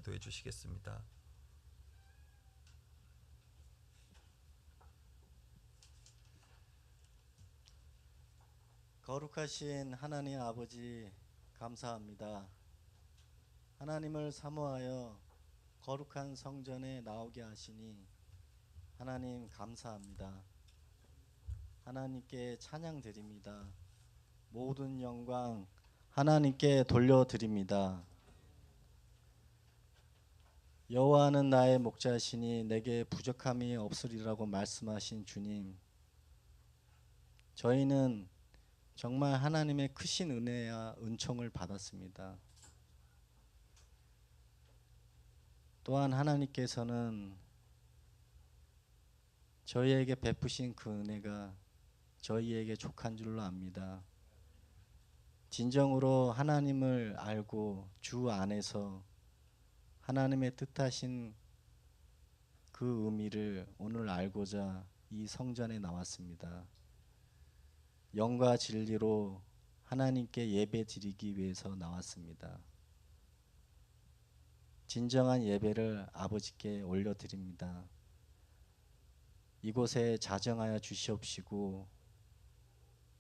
기도해 주시겠습니다. 거룩하신 하나님 아버지, 감사합니다. 하나님을 사모하여 거룩한 성전에 나오게 하시니 하나님 감사합니다. 하나님께 찬양 드립니다. 모든 영광 하나님께 돌려드립니다. 여호와는 나의 목자시니 내게 부족함이 없으리라고 말씀하신 주님, 저희는 정말 하나님의 크신 은혜와 은총을 받았습니다. 또한 하나님께서는 저희에게 베푸신 그 은혜가 저희에게 족한 줄로 압니다. 진정으로 하나님을 알고 주 안에서 하나님의 뜻하신 그 의미를 오늘 알고자 이 성전에 나왔습니다. 영과 진리로 하나님께 예배 드리기 위해서 나왔습니다. 진정한 예배를 아버지께 올려드립니다. 이곳에 자정하여 주시옵시고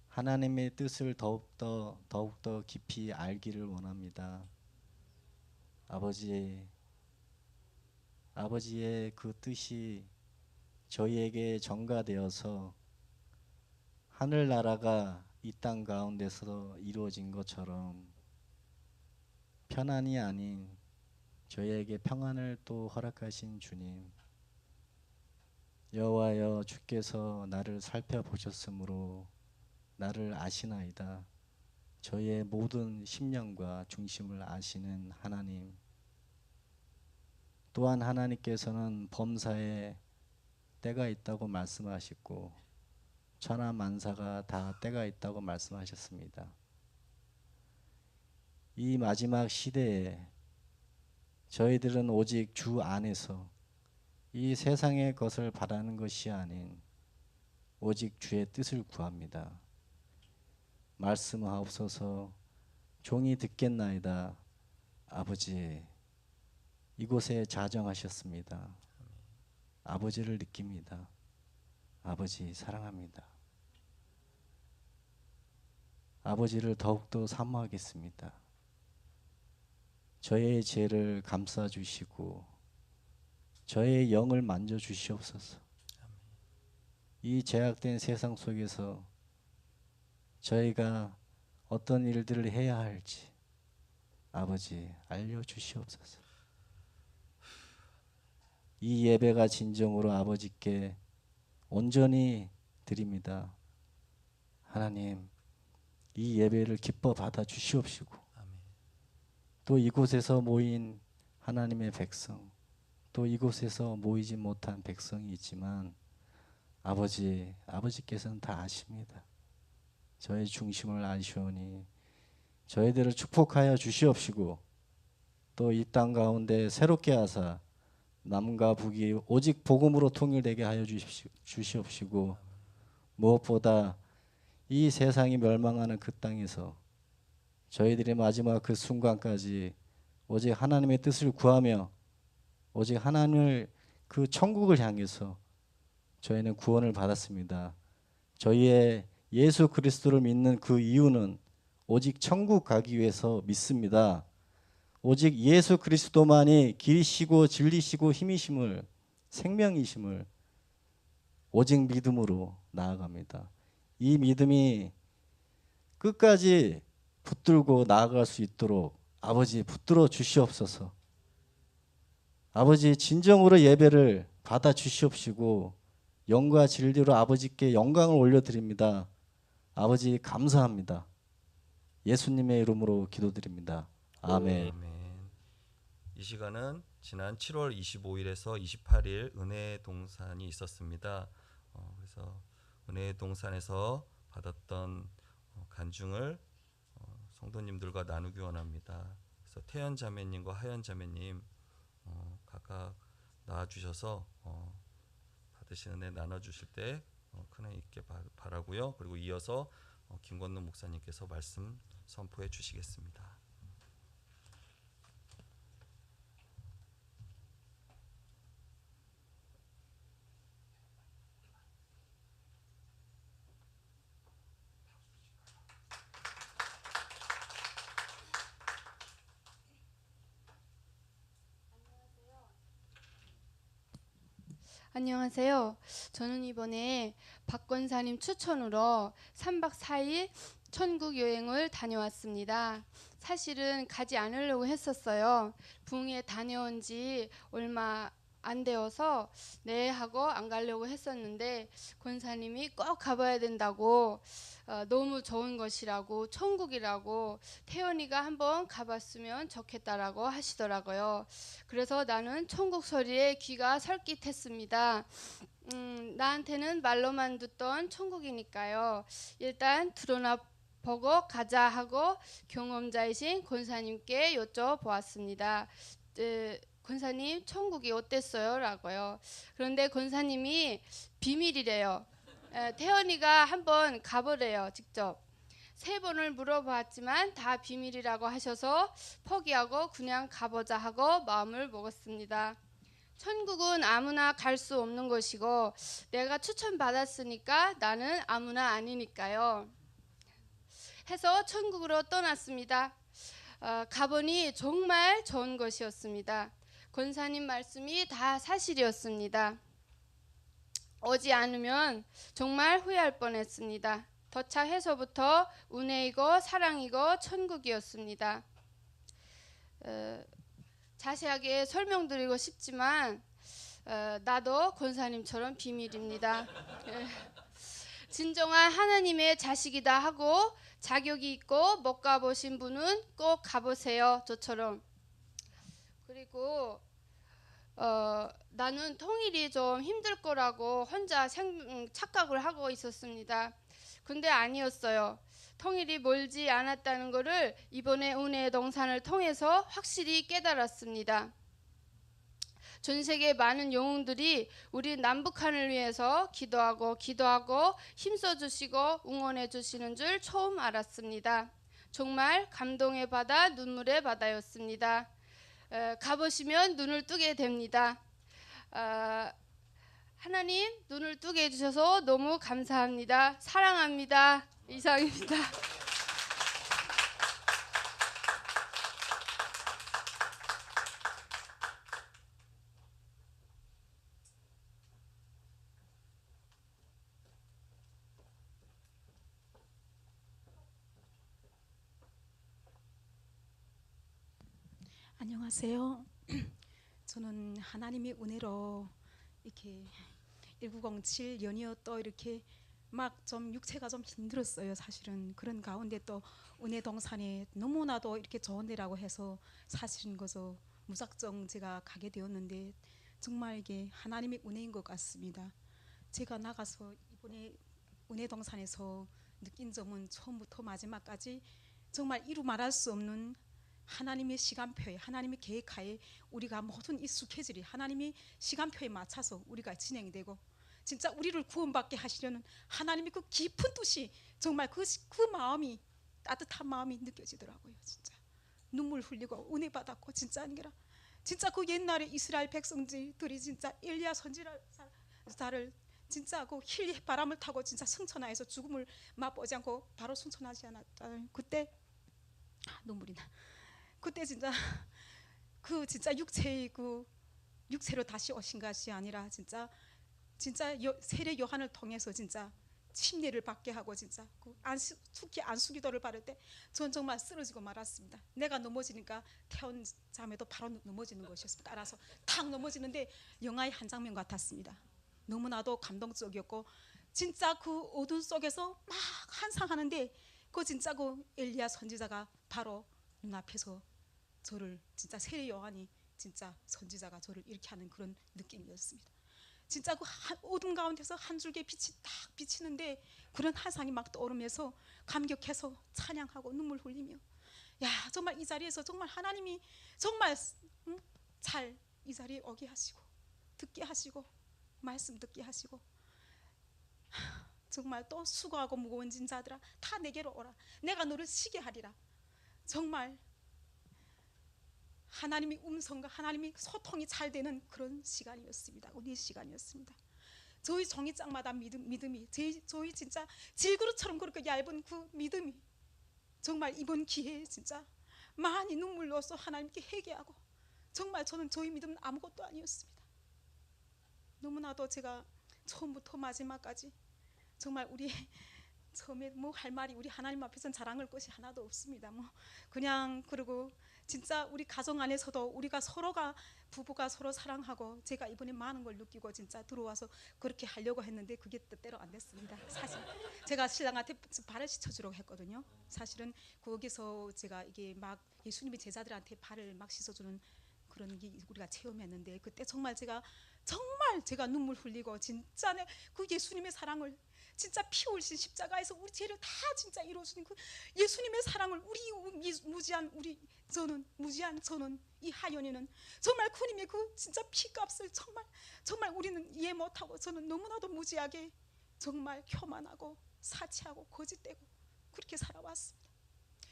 하나님의 뜻을 더욱더 깊이 알기를 원합니다. 아버지의 그 뜻이 저희에게 전가되어서 하늘나라가 이 땅 가운데서 이루어진 것처럼 편안이 아닌 저희에게 평안을 또 허락하신 주님, 여호와여, 주께서 나를 살펴보셨으므로 나를 아시나이다. 저희의 모든 심령과 중심을 아시는 하나님, 또한 하나님께서는 범사에 때가 있다고 말씀하셨고 천하 만사가 다 때가 있다고 말씀하셨습니다. 이 마지막 시대에 저희들은 오직 주 안에서 이 세상의 것을 바라는 것이 아닌 오직 주의 뜻을 구합니다. 말씀하옵소서. 종이 듣겠나이다. 아버지, 이곳에 자정하셨습니다. 아버지를 느낍니다. 아버지 사랑합니다. 아버지를 더욱더 사모하겠습니다. 저의 죄를 감싸주시고 저의 영을 만져주시옵소서. 이 제약된 세상 속에서 저희가 어떤 일들을 해야 할지 아버지 알려주시옵소서. 이 예배가 진정으로 아버지께 온전히 드립니다. 하나님, 이 예배를 기뻐 받아 주시옵시고 또 이곳에서 모인 하나님의 백성, 또 이곳에서 모이지 못한 백성이 있지만 아버지께서는 다 아십니다. 저의 중심을 아시오니 저희들을 축복하여 주시옵시고 또 이 땅 가운데 새롭게 하사 남과 북이 오직 복음으로 통일되게 하여 주시옵시고 무엇보다 이 세상이 멸망하는 그 땅에서 저희들의 마지막 그 순간까지 오직 하나님의 뜻을 구하며 오직 하나님을 그 천국을 향해서 저희는 구원을 받았습니다. 저희의 예수 그리스도를 믿는 그 이유는 오직 천국 가기 위해서 믿습니다. 오직 예수 그리스도만이 길이시고 진리시고 힘이심을, 생명이심을 오직 믿음으로 나아갑니다. 이 믿음이 끝까지 붙들고 나아갈 수 있도록 아버지 붙들어 주시옵소서. 아버지 진정으로 예배를 받아 주시옵시고 영과 진리로 아버지께 영광을 올려드립니다. 아버지 감사합니다. 예수님의 이름으로 기도드립니다. 아멘. 아멘. 이 시간은 지난 7월 25일에서 28일 은혜의 동산이 있었습니다. 그래서 은혜의 동산에서 받았던 간증을 성도님들과 나누기 원합니다. 그래서 태연 자매님과 하연 자매님 각각 나와주셔서 받으신 은혜 나눠주실 때 큰애 있게 바라고요. 그리고 이어서 김건노 목사님께서 말씀 선포해 주시겠습니다. 안녕하세요. 저는 이번에 박 권사님 추천으로 3박 4일 천국 여행을 다녀왔습니다. 사실은 가지 않으려고 했었어요. 부흥회 다녀온 지 얼마 안 되어서 네 하고 안 가려고 했었는데 권사님이 꼭 가봐야 된다고 너무 좋은 것이라고 천국이라고 태연이가 한번 가봤으면 좋겠다라고 하시더라고요. 그래서 나는 천국 소리에 귀가 설깃했습니다. 나한테는 말로만 듣던 천국이니까요. 일단 드러나 보고 가자 하고 경험자이신 권사님께 여쭤보았습니다. 권사님 천국이 어땠어요? 라고요. 그런데 권사님이 비밀이래요. 태연이가 한번 가보래요. 직접. 3번을 물어봤지만 다 비밀이라고 하셔서 포기하고 그냥 가보자 하고 마음을 먹었습니다. 천국은 아무나 갈 수 없는 것이고 내가 추천받았으니까 나는 아무나 아니니까요. 해서 천국으로 떠났습니다. 가보니 정말 좋은 것이었습니다. 권사님 말씀이 다 사실이었습니다. 오지 않으면 정말 후회할 뻔했습니다. 도착해서부터 은혜이고 사랑이고 천국이었습니다. 자세하게 설명드리고 싶지만 나도 권사님처럼 비밀입니다. 진정한 하나님의 자식이다 하고 자격이 있고 못 가보신 분은 꼭 가보세요. 저처럼. 그리고 나는 통일이 좀 힘들 거라고 혼자 착각을 하고 있었습니다. 근데 아니었어요. 통일이 멀지 않았다는 것을 이번에 은혜의 동산을 통해서 확실히 깨달았습니다. 전 세계 많은 영웅들이 우리 남북한을 위해서 기도하고 힘써 주시고 응원해 주시는 줄 처음 알았습니다. 정말 감동의 바다, 눈물의 바다였습니다. 가보시면 눈을 뜨게 됩니다. 하나님 눈을 뜨게 해주셔서 너무 감사합니다. 사랑합니다. 이상입니다. 안녕하세요. 저는 하나님의 은혜로 이렇게 1907 연이어 또 이렇게 막 좀 육체가 좀 힘들었어요. 사실은 그런 가운데 또 은혜 동산에 너무나도 이렇게 좋은 데라고 해서 사실은 거서 무작정 제가 가게 되었는데 정말 이게 하나님의 은혜인 것 같습니다. 제가 나가서 이번에 은혜 동산에서 느낀 점은 처음부터 마지막까지 정말 이루 말할 수 없는 하나님의 시간표에, 하나님의 계획하에 우리가 모든 익숙해지리 하나님의 시간표에 맞춰서 우리가 진행이 되고 진짜 우리를 구원받게 하시려는 하나님의 그 깊은 뜻이 정말 그 마음이 따뜻한 마음이 느껴지더라고요. 진짜 눈물 흘리고 은혜 받았고 진짜 아니라 진짜 그 옛날에 이스라엘 백성들이 진짜 엘리야 선지자를 진짜 그 힐의 바람을 타고 진짜 승천하여서 죽음을 맛보지 않고 바로 승천하지 않았다. 그때 눈물이 나. 그때 진짜 그 진짜 육체의 그 육체로 다시 오신 것이 아니라 진짜 세례 요한을 통해서 진짜 침례를 받게 하고 진짜 그 특히 안수기도를 받을 때 전 정말 쓰러지고 말았습니다. 내가 넘어지니까 태원 자매도 바로 넘어지는 것이었습니다. 따라서 탁 넘어지는데 영화의 한 장면 같았습니다. 너무나도 감동적이었고 진짜 그 어둠 속에서 막 한상하는데 그 진짜 그 엘리야 선지자가 바로 눈앞에서 저를 진짜 세례 요한이 진짜 선지자가 저를 이렇게 하는 그런 느낌이었습니다. 진짜 그 어둠 가운데서 한 줄기의 빛이 딱 비치는데 그런 환상이 막 떠오르면서 감격해서 찬양하고 눈물 흘리며 야 정말 이 자리에서 정말 하나님이 정말 잘 이 자리에 오게 하시고 듣게 하시고 말씀 듣게 하시고 정말 또 수고하고 무거운 짐자들아 다 내게로 오라 내가 너를 쉬게 하리라. 정말 하나님의 음성과 하나님의 소통이 잘 되는 그런 시간이었습니다. 은혜의 시간이었습니다. 저희 종이장마다 믿음이 저희 진짜 질그릇처럼 그렇게 얇은 그 믿음이 정말 이번 기회에 진짜 많이 눈물로써 하나님께 회개하고 정말 저는 저희 믿음은 아무것도 아니었습니다. 너무나도 제가 처음부터 마지막까지 정말 우리 처음에 뭐 할 말이 우리 하나님 앞에서는 자랑할 것이 하나도 없습니다. 뭐 그냥 그리고 진짜 우리 가정 안에서도 우리가 서로가 부부가 서로 사랑하고 제가 이번에 많은 걸 느끼고 진짜 들어와서 그렇게 하려고 했는데 그게 뜻대로 안 됐습니다. 사실 제가 신랑한테 발을 씻어주려고 했거든요. 사실은 거기서 제가 이게 막 예수님의 제자들한테 발을 막 씻어주는 그런 게 우리가 체험했는데 그때 정말 제가 눈물 흘리고 진짜 그 예수님의 사랑을 진짜 피 흘리신 십자가에서 우리 죄를 다 진짜 이루어주는 그 예수님의 사랑을 무지한 저는 이 하연이는 정말 그님의 그 진짜 피값을 정말 우리는 이해 못하고 저는 너무나도 무지하게 정말 교만하고 사치하고 거짓되고 그렇게 살아왔습니다.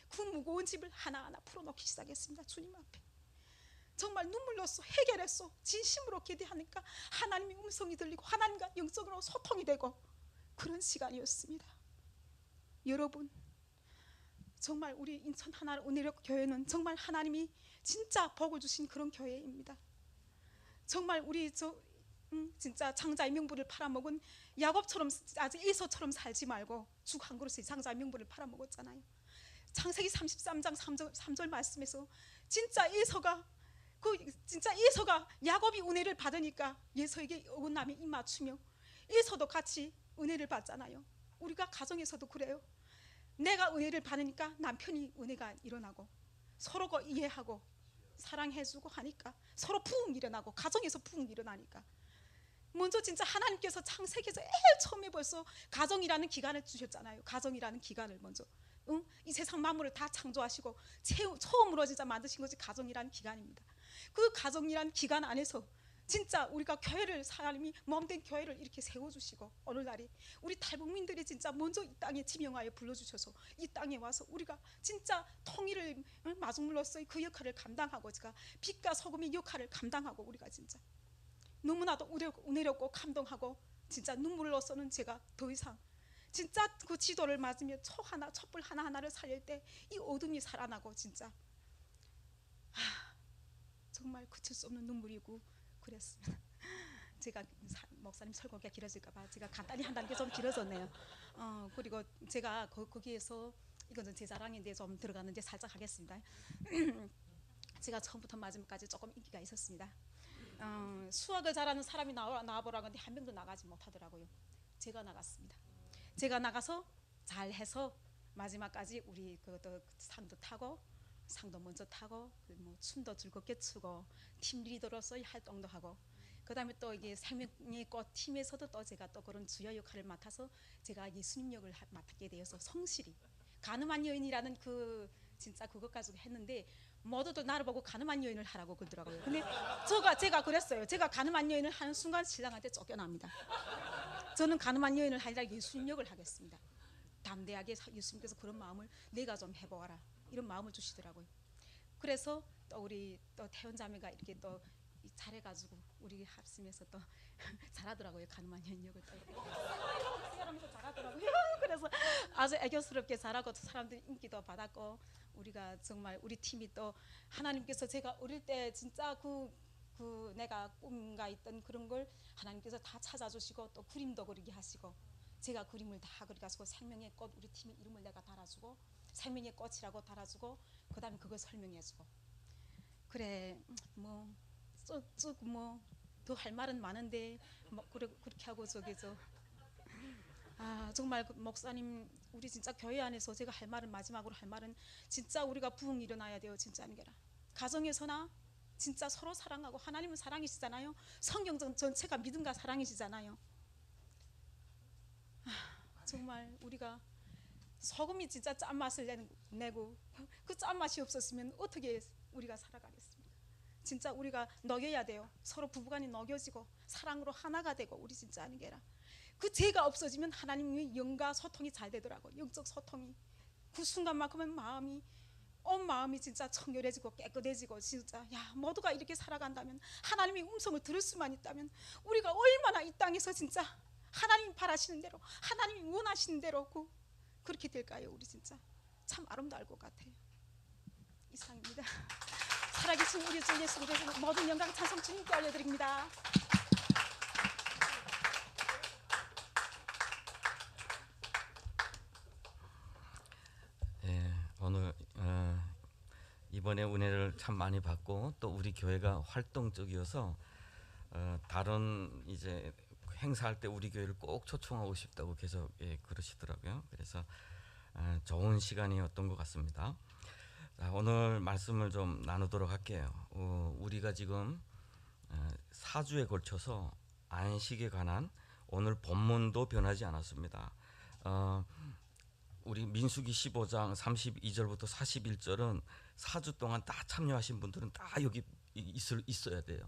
그 무거운 짐을 하나하나 풀어놓기 시작했습니다. 주님 앞에 정말 눈물로써 해결했어. 진심으로 기대하니까 하나님의 음성이 들리고 하나님과 영적으로 소통이 되고 그런 시간이었습니다. 여러분 정말 우리 인천 하나 은혜력 교회는 정말 하나님이 진짜 복을 주신 그런 교회입니다. 정말 우리 진짜 장자의 명분을 팔아먹은 야곱처럼 아직 에서처럼 살지 말고 죽 한 그릇에 장자의 명분을 팔아먹었잖아요. 창세기 33장 3절 말씀에서 진짜 에서가 야곱이 은혜를 받으니까 에서에게 어긋남이 입맞추며 에서도 같이 은혜를 받잖아요. 우리가 가정에서도 그래요. 내가 은혜를 받으니까 남편이 은혜가 일어나고 서로가 이해하고 사랑해주고 하니까 서로 부흥 일어나고 가정에서 부흥 일어나니까 먼저 진짜 하나님께서 창세기에서 제일 처음에 벌써 가정이라는 기간을 주셨잖아요. 가정이라는 기간을 먼저 이 세상 만물을 다 창조하시고 처음으로 진짜 만드신 것이 가정이라는 기간입니다. 그 가정이라는 기간 안에서 진짜 우리가 교회를 하나님이 몸된 교회를 이렇게 세워주시고 어느 날에 우리 탈북민들이 진짜 먼저 이 땅에 지명하여 불러주셔서 이 땅에 와서 우리가 진짜 통일을 마중물로서의 그 역할을 감당하고 제가 빛과 소금의 역할을 감당하고 우리가 진짜 너무나도 은혜롭고 감동하고 진짜 눈물로서는 제가 더 이상 진짜 그 지도를 맞으며 촛불 하나하나를 살릴 때 이 어둠이 살아나고 진짜 정말 그칠 수 없는 눈물이고 그랬습니다. 제가 목사님 설교가 길어질까봐 제가 간단히 한다는 게 좀 길어졌네요. 그리고 제가 거기에서 이거는 제 자랑인데 좀 들어가는데 살짝 하겠습니다. 제가 처음부터 마지막까지 조금 인기가 있었습니다. 수학을 잘하는 사람이 나와보라고 하는데 한 명도 나가지 못하더라고요. 제가 나갔습니다. 제가 나가서 잘해서 마지막까지 우리 그것도 상도 타고 상도 먼저 타고 뭐 춤도 즐겁게 추고 팀 리더로서의 활동도 하고 그다음에 또 이게 생명의 꽃 팀에서도 또 제가 또 그런 주요 역할을 맡아서 제가 예수님 역을 맡게 되어서 성실히 가늠한 여인이라는 그 진짜 그것 가지고 했는데 모두도 나를 보고 가늠한 여인을 하라고 그러더라고요. 근데 제가 그랬어요. 제가 가늠한 여인을 하는 순간 신랑한테 쫓겨납니다. 저는 가늠한 여인을 아니라 예수님 역을 하겠습니다. 담대하게 예수님께서 그런 마음을 내가 좀 해보아라 이런 마음을 주시더라고요. 그래서 또 우리 또 태연 자매가 이렇게 또 잘해가지고 우리 합심해서 또 잘하더라고요. 가늠한 여인 역을 또 이렇게 잘하더라고요. 그래서 아주 애교스럽게 잘하고 사람들이 인기도 받았고 우리가 정말 우리 팀이 또 하나님께서 제가 어릴 때 진짜 그 내가 꿈과 있던 그런 걸 하나님께서 다 찾아주시고 또 그림도 그리게 하시고 제가 그림을 다 그려가지고 생명의 꽃 우리 팀의 이름을 내가 달아주고 생명의 꽃이라고 달아주고 그 다음에 그걸 설명해주고 그래 뭐 쭉 뭐 더 할 말은 많은데 뭐 그렇게 하고 정말 목사님 우리 진짜 교회 안에서 제가 할 말은 마지막으로 할 말은 진짜 우리가 부흥이 일어나야 돼요. 진짜 아니게라 가정에서나 진짜 서로 사랑하고 하나님은 사랑이시잖아요. 성경 전체가 믿음과 사랑이시잖아요. 정말 우리가 소금이 진짜 짠맛을 내고 그 짠맛이 없었으면 어떻게 우리가 살아가겠습니까? 진짜 우리가 녹여야 돼요. 서로 부부간이 녹여지고 사랑으로 하나가 되고 우리 진짜 아니게라 그 죄가 없어지면 하나님의 영과 소통이 잘 되더라고. 영적 소통이 그 순간만큼은 온 마음이 진짜 청결해지고 깨끗해지고 진짜 야 모두가 이렇게 살아간다면 하나님의 음성을 들을 수만 있다면 우리가 얼마나 이 땅에서 진짜 하나님이 바라시는 대로 하나님이 원하시는 대로 그렇게 될까요? 우리 진짜 참 아름다울 것 같아요. 이상입니다. 살아계신 우리 주 예수 그리스도 모든 영광 찬송 주님께 올려드립니다. 이번에 은혜를 참 많이 받고 또 우리 교회가 활동적이어서 다른 이제 행사할 때 우리 교회를 꼭 초청하고 싶다고 계속 그러시더라고요. 그래서 좋은 시간이었던 것 같습니다. 자, 오늘 말씀을 좀 나누도록 할게요. 우리가 지금 4주에 걸쳐서 안식에 관한 오늘 본문도 변하지 않았습니다. 우리 민수기 15장 32절부터 41절은 4주 동안 다 참여하신 분들은 다 여기 있어야 돼요.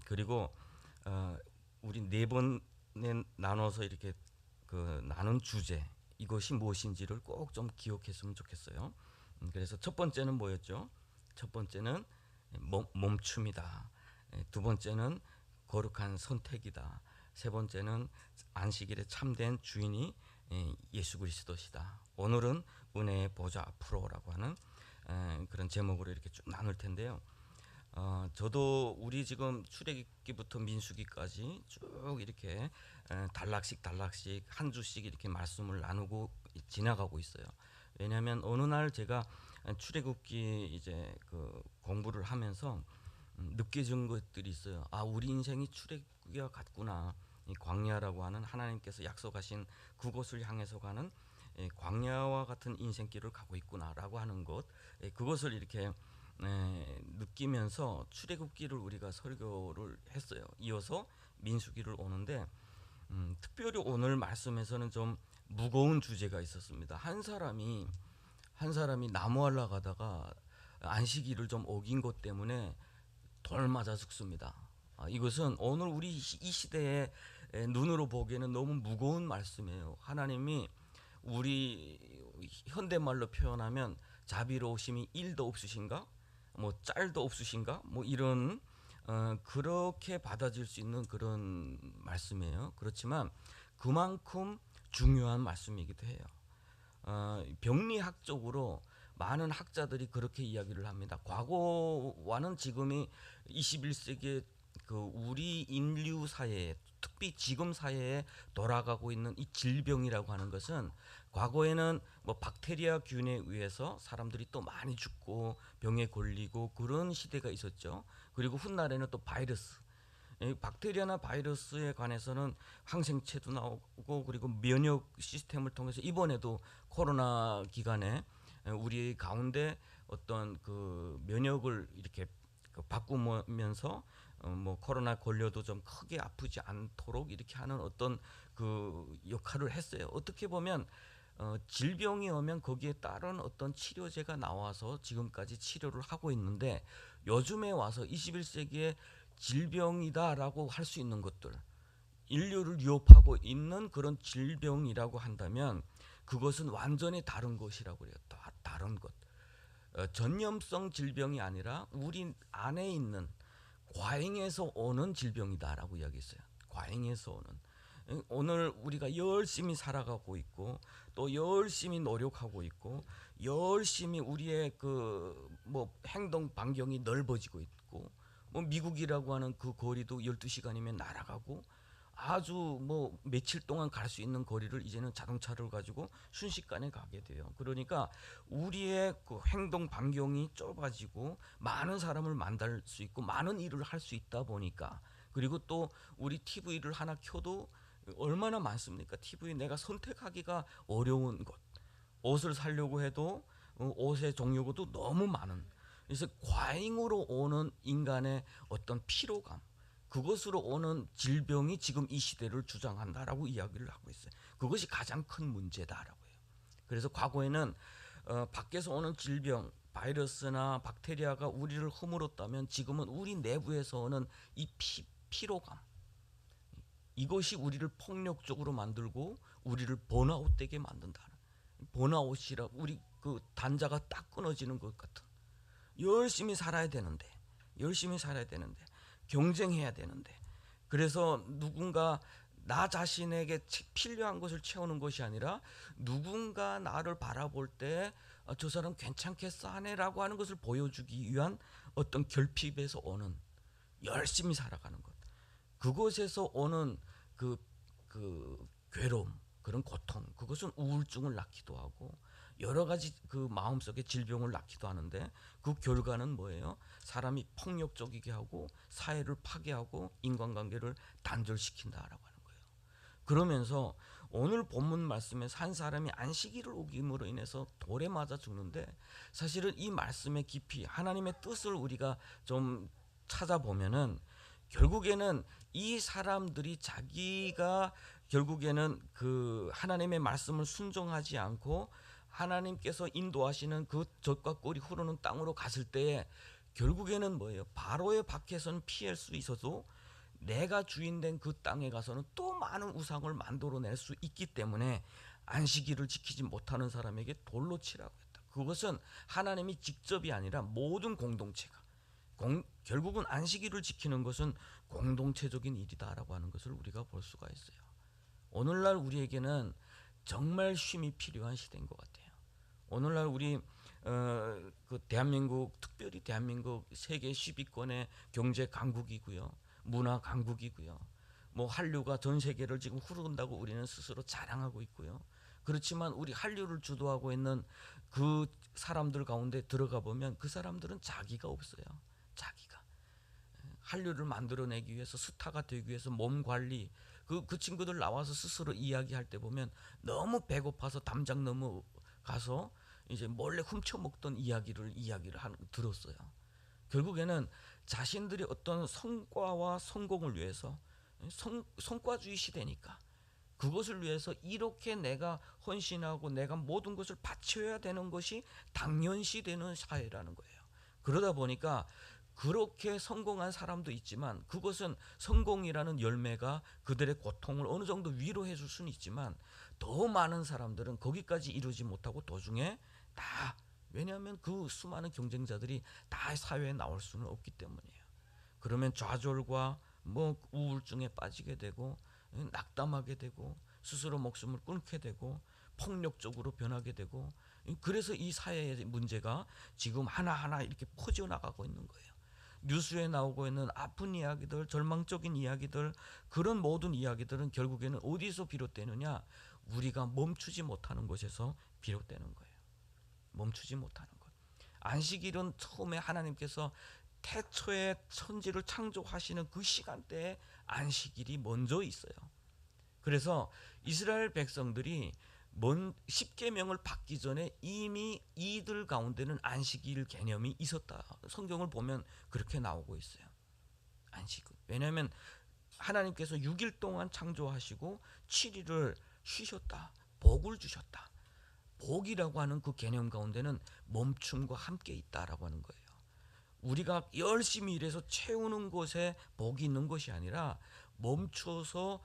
그리고 우리 4번에 나눠서 이렇게 나눈 주제 이것이 무엇인지를 꼭 좀 기억했으면 좋겠어요. 그래서 첫 번째는 뭐였죠? 첫 번째는 멈춤이다. 두 번째는 거룩한 선택이다. 세 번째는 안식일에 참된 주인이 예수 그리스도시다. 오늘은 은혜의 보좌 앞으로라고 하는 그런 제목으로 이렇게 쭉 나눌 텐데요. 저도 우리 지금 출애굽기부터 민수기까지 쭉 이렇게 단락씩 한 주씩 이렇게 말씀을 나누고 지나가고 있어요. 왜냐하면 어느 날 제가 출애굽기 이제 공부를 하면서 느껴진 것들이 있어요. 우리 인생이 출애굽기와 같구나. 이 광야라고 하는 하나님께서 약속하신 그곳을 향해서 가는 광야와 같은 인생길을 가고 있구나라고 하는 것, 그것을 이렇게 느끼면서 출애굽기를 우리가 설교를 했어요. 이어서 민수기를 오는데 특별히 오늘 말씀에서는 좀 무거운 주제가 있었습니다. 한 사람이 나무 올라가다가 안식일을 좀 어긴 것 때문에 돌 맞아 죽습니다. 이것은 오늘 우리 이 시대의 눈으로 보기에는 너무 무거운 말씀이에요. 하나님이 우리 현대말로 표현하면 자비로우심이 1도 없으신가? 뭐 짤도 없으신가? 뭐 이런 그렇게 받아들일 수 있는 그런 말씀이에요. 그렇지만 그만큼 중요한 말씀이기도 해요. 병리학적으로 많은 학자들이 그렇게 이야기를 합니다. 과거와는 지금이 21세기의 우리 인류 사회에, 특히 지금 사회에 돌아가고 있는 이 질병이라고 하는 것은 과거에는 뭐 박테리아 균에 의해서 사람들이 또 많이 죽고 병에 걸리고 그런 시대가 있었죠. 그리고 훗날에는 또 바이러스, 박테리아나 바이러스에 관해서는 항생체도 나오고 그리고 면역 시스템을 통해서 이번에도 코로나 기간에 우리 가운데 어떤 면역을 이렇게 바꾸면서 뭐 코로나 걸려도 좀 크게 아프지 않도록 이렇게 하는 어떤 역할을 했어요. 어떻게 보면 질병이 오면 거기에 따른 어떤 치료제가 나와서 지금까지 치료를 하고 있는데, 요즘에 와서 21세기에 질병이다라고 할 수 있는 것들, 인류를 위협하고 있는 그런 질병이라고 한다면 그것은 완전히 다른 것이라고 그래요. 다른 것. 전염성 질병이 아니라 우리 안에 있는 과잉에서 오는 질병이다라고 이야기했어요. 과잉에서 오는. 오늘 우리가 열심히 살아가고 있고 또 열심히 노력하고 있고 열심히 우리의 뭐 행동 반경이 넓어지고 있고 뭐 미국이라고 하는 그 거리도 12시간이면 날아가고 아주 뭐 며칠 동안 갈 수 있는 거리를 이제는 자동차를 가지고 순식간에 가게 돼요. 그러니까 우리의 행동 반경이 좁아지고 많은 사람을 만날 수 있고 많은 일을 할 수 있다 보니까, 그리고 또 우리 TV를 하나 켜도 얼마나 많습니까? TV 내가 선택하기가 어려운 것. 옷을 사려고 해도 옷의 종류가 너무 많은. 그래서 과잉으로 오는 인간의 어떤 피로감, 그것으로 오는 질병이 지금 이 시대를 주장한다라고 이야기를 하고 있어요. 그것이 가장 큰 문제다라고 해요. 그래서 과거에는 밖에서 오는 질병, 바이러스나 박테리아가 우리를 허물었다면 지금은 우리 내부에서 오는 이 피로감, 이것이 우리를 폭력적으로 만들고 우리를 번아웃되게 만든다. 번아웃이라 우리 단자가 딱 끊어지는 것 같은. 열심히 살아야 되는데 경쟁해야 되는데, 그래서 누군가 나 자신에게 필요한 것을 채우는 것이 아니라 누군가 나를 바라볼 때 저 사람 괜찮겠어 하네라고 하는 것을 보여주기 위한 어떤 결핍에서 오는, 열심히 살아가는 것, 그것에서 오는 괴로움, 그런 고통, 그것은 우울증을 낳기도 하고 여러 가지 그 마음속에 질병을 낳기도 하는데 그 결과는 뭐예요? 사람이 폭력적이게 하고 사회를 파괴하고 인간관계를 단절시킨다라고 하는 거예요. 그러면서 오늘 본문 말씀에서 한 사람이 안식일을 어김으로 인해서 돌에 맞아 죽는데, 사실은 이 말씀의 깊이 하나님의 뜻을 우리가 좀 찾아보면은 결국에는 이 사람들이 자기가 결국에는 그 하나님의 말씀을 순종하지 않고 하나님께서 인도하시는 그 젖과 꿀이 흐르는 땅으로 갔을 때에 결국에는 뭐예요? 바로의 밖에서는 피할 수 있어도 내가 주인된 그 땅에 가서는 또 많은 우상을 만들어낼 수 있기 때문에 안식일을 지키지 못하는 사람에게 돌로 치라고 했다. 그것은 하나님이 직접이 아니라 모든 공동체가 결국은 안식일을 지키는 것은 공동체적인 일이다라고 하는 것을 우리가 볼 수가 있어요. 오늘날 우리에게는 정말 쉼이 필요한 시대인 것 같아요. 오늘날 우리 그 대한민국, 특별히 대한민국 세계 10위권의 경제 강국이고요, 문화 강국이고요. 뭐 한류가 전 세계를 지금 흐른다고 우리는 스스로 자랑하고 있고요. 그렇지만 우리 한류를 주도하고 있는 그 사람들 가운데 들어가 보면 그 사람들은 자기가 없어요. 자기가 한류를 만들어내기 위해서, 스타가 되기 위해서 몸 관리, 그 친구들 나와서 스스로 이야기할 때 보면 너무 배고파서 담장 넘어 가서 이제 몰래 훔쳐 먹던 이야기를 들었어요. 결국에는 자신들이 어떤 성과와 성공을 위해서, 성과주의 시대니까 그것을 위해서 이렇게 내가 헌신하고 내가 모든 것을 바쳐야 되는 것이 당연시되는 사회라는 거예요. 그러다 보니까 그렇게 성공한 사람도 있지만 그것은 성공이라는 열매가 그들의 고통을 어느 정도 위로해 줄 수는 있지만 더 많은 사람들은 거기까지 이루지 못하고 도중에 다, 왜냐하면 그 수많은 경쟁자들이 다 사회에 나올 수는 없기 때문이에요. 그러면 좌절과 뭐 우울증에 빠지게 되고 낙담하게 되고 스스로 목숨을 끊게 되고 폭력적으로 변하게 되고, 그래서 이 사회의 문제가 지금 하나하나 이렇게 퍼져나가고 있는 거예요. 뉴스에 나오고 있는 아픈 이야기들, 절망적인 이야기들, 그런 모든 이야기들은 결국에는 어디서 비롯되느냐? 우리가 멈추지 못하는 것에서 비롯되는 거예요. 멈추지 못하는 것. 안식일은 처음에 하나님께서 태초에 천지를 창조하시는 그 시간대에 안식일이 먼저 있어요. 그래서 이스라엘 백성들이 십계명을 받기 전에 이미 이들 가운데는 안식일 개념이 있었다. 성경을 보면 그렇게 나오고 있어요. 안식일. 왜냐하면 하나님께서 6일 동안 창조하시고 7일을 쉬셨다. 복을 주셨다. 복이라고 하는 그 개념 가운데는 멈춤과 함께 있다라고 하는 거예요. 우리가 열심히 일해서 채우는 것에 복이 있는 것이 아니라 멈춰서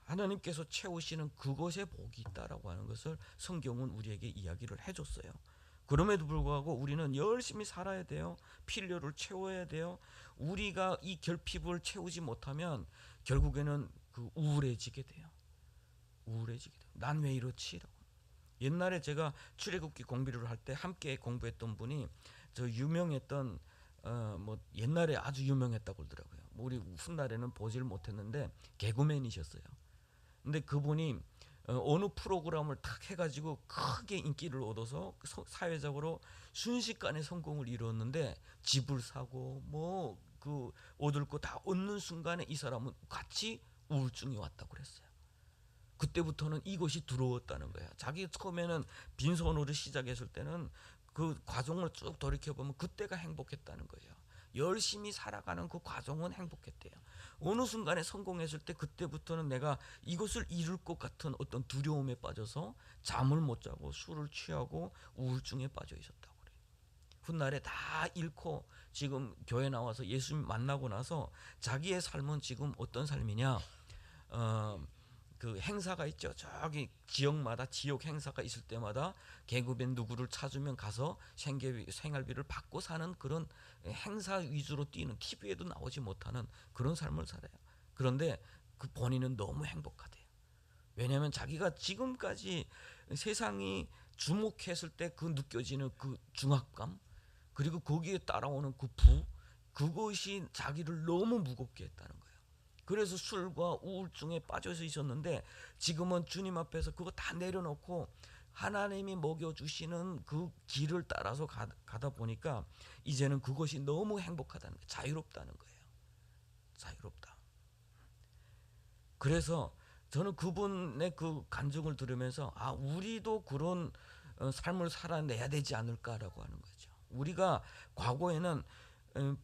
하나님께서 채우시는 그것에 복이 있다라고 하는 것을 성경은 우리에게 이야기를 해줬어요. 그럼에도 불구하고 우리는 열심히 살아야 돼요. 필요를 채워야 돼요. 우리가 이 결핍을 채우지 못하면 결국에는 그 우울해지게 돼요. 우울해지게 돼요. 난 왜 이렇지? 옛날에 제가 출애굽기 공부를 할 때 함께 공부했던 분이 저 유명했던 뭐 옛날에 아주 유명했다고 그러더라고요. 우리 훗날에는 보질 못했는데 개그맨이셨어요. 근데 그분이 어느 프로그램을 탁 해가지고 크게 인기를 얻어서 사회적으로 순식간에 성공을 이루었는데 집을 사고 뭐 그 얻을 거 다 얻는 순간에 이 사람은 같이 우울증이 왔다고 그랬어요. 그때부터는 이것이 두려웠다는 거예요. 자기 처음에는 빈손으로 시작했을 때는 그 과정을 쭉 돌이켜보면 그때가 행복했다는 거예요. 열심히 살아가는 그 과정은 행복했대요. 어느 순간에 성공했을 때 그때부터는 내가 이것을 잃을 것 같은 어떤 두려움에 빠져서 잠을 못 자고 술을 취하고 우울증에 빠져 있었다고 그래요. 훗날에 다 잃고 지금 교회 나와서 예수 만나고 나서 자기의 삶은 지금 어떤 삶이냐, 그 행사가 있죠. 저기 지역마다 지역 행사가 있을 때마다 개그맨 누구를 찾으면 가서 생활비를 받고 사는 그런 행사 위주로 뛰는, TV에도 나오지 못하는 그런 삶을 살아요. 그런데 그 본인은 너무 행복하대요. 왜냐하면 자기가 지금까지 세상이 주목했을 때 그 느껴지는 그 중압감, 그리고 거기에 따라오는 그 그것이 자기를 너무 무겁게 했다는 거예요. 그래서 술과 우울증에 빠져서 있었는데 지금은 주님 앞에서 그거 다 내려놓고 하나님이 먹여주시는 그 길을 따라서 가다 보니까 이제는 그것이 너무 행복하다는 거예요. 자유롭다는 거예요. 자유롭다. 그래서 저는 그분의 그 간증을 들으면서 우리도 그런 삶을 살아내야 되지 않을까라고 하는 거죠. 우리가 과거에는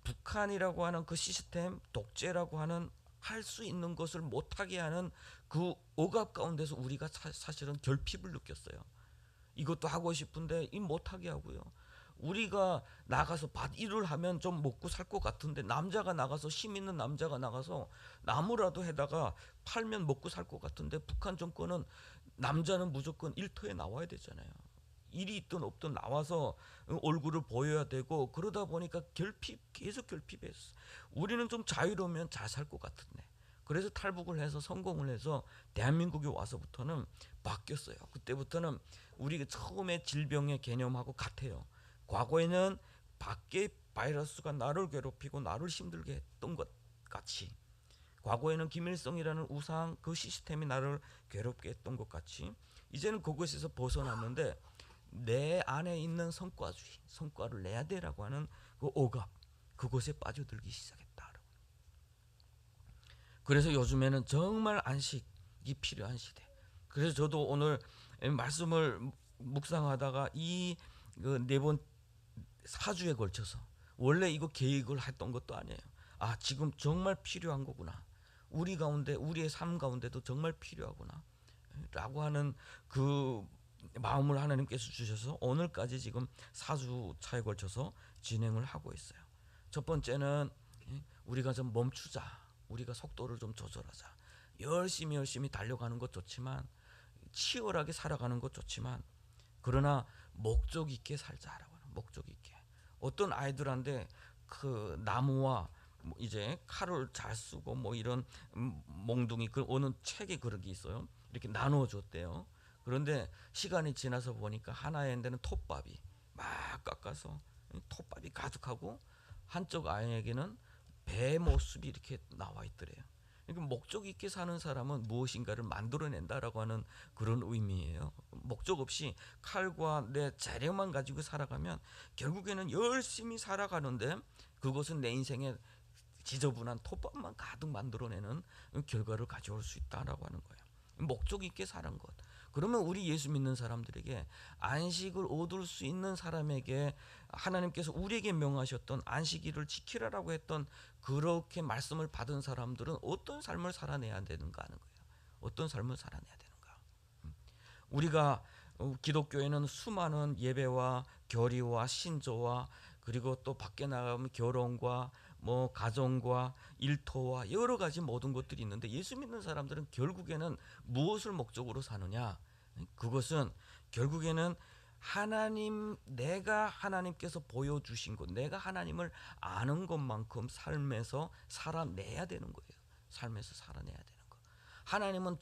북한이라고 하는 그 시스템, 독재라고 하는 할 수 있는 것을 못하게 하는 그 억압 가운데서 우리가 사실은 결핍을 느꼈어요. 이것도 하고 싶은데 이 못하게 하고요. 우리가 나가서 일을 하면 좀 먹고 살 것 같은데 남자가 나가서 힘 있는 남자가 나가서 나무라도 해다가 팔면 먹고 살 것 같은데 북한 정권은 남자는 무조건 일터에 나와야 되잖아요. 일이 있든 없든 나와서 얼굴을 보여야 되고 그러다 보니까 계속 결핍했어. 우리는 좀 자유로우면 잘 살 것 같은데 그래서 탈북을 해서 성공을 해서 대한민국에 와서부터는 바뀌었어요. 그때부터는 우리가 처음에 질병의 개념하고 같아요. 과거에는 밖에 바이러스가 나를 괴롭히고 나를 힘들게 했던 것 같이 과거에는 김일성이라는 우상 그 시스템이 나를 괴롭게 했던 것 같이 이제는 그것에서 벗어났는데 내 안에 있는 성과주의, 성과를 내야 되라고 하는 그 억압, 그것에 빠져들기 시작했다. 그래서 요즘에는 정말 안식이 필요한 시대. 그래서 저도 오늘 말씀을 묵상하다가 이 네 번 4주에 걸쳐서 원래 이거 계획을 했던 것도 아니에요. 지금 정말 필요한 거구나. 우리 가운데 우리의 삶 가운데도 정말 필요하구나. 라고 하는 그 마음을 하나님께서 주셔서 오늘까지 지금 4주 차에 걸쳐서 진행을 하고 있어요. 첫 번째는 우리가 좀 멈추자. 우리가 속도를 좀 조절하자. 열심히 달려가는 것 좋지만 치열하게 살아가는 것 좋지만 그러나 목적 있게 살자라고 하는 목적 있게. 어떤 아이들한테 그 나무와 이제 칼을 잘 쓰고 이런 몽둥이 그 어느 책에 그런 게 있어요. 이렇게 나누어 줬대요. 그런데 시간이 지나서 보니까 하나의 데는 톱밥이 막 깎아서 톱밥이 가득하고 한쪽 아이에게는 배 모습이 이렇게 나와 있더래요. 그러니까 목적 있게 사는 사람은 무엇인가를 만들어낸다라고 하는 그런 의미예요. 목적 없이 칼과 내 재력만 가지고 살아가면 결국에는 열심히 살아가는데 그것은 내 인생에 지저분한 톱밥만 가득 만들어내는 결과를 가져올 수 있다라고 하는 거예요. 목적 있게 사는 것. 그러면 우리 예수 믿는 사람들에게 안식을 얻을 수 있는 사람에게 하나님께서 우리에게 명하셨던 안식일을 지키라라고 했던 그렇게 말씀을 받은 사람들은 어떤 삶을 살아내야 되는가 하는 거예요. 어떤 삶을 살아내야 되는가. 우리가 기독교에는 수많은 예배와 교리와 신조와 그리고 또 밖에 나가면 결혼과 가정과 일터와 여러 가지 모든 것들이 있는데 예수 믿는 사람들은 결국에는 무엇을 목적으로 사느냐? 그것은 결국에는 내가 하나님께서 보여주신 것, 내가 하나님을 아는 것만큼 삶에서 살아내야 되는 거예요. 삶에서 살아내야 되는 거. 하나님은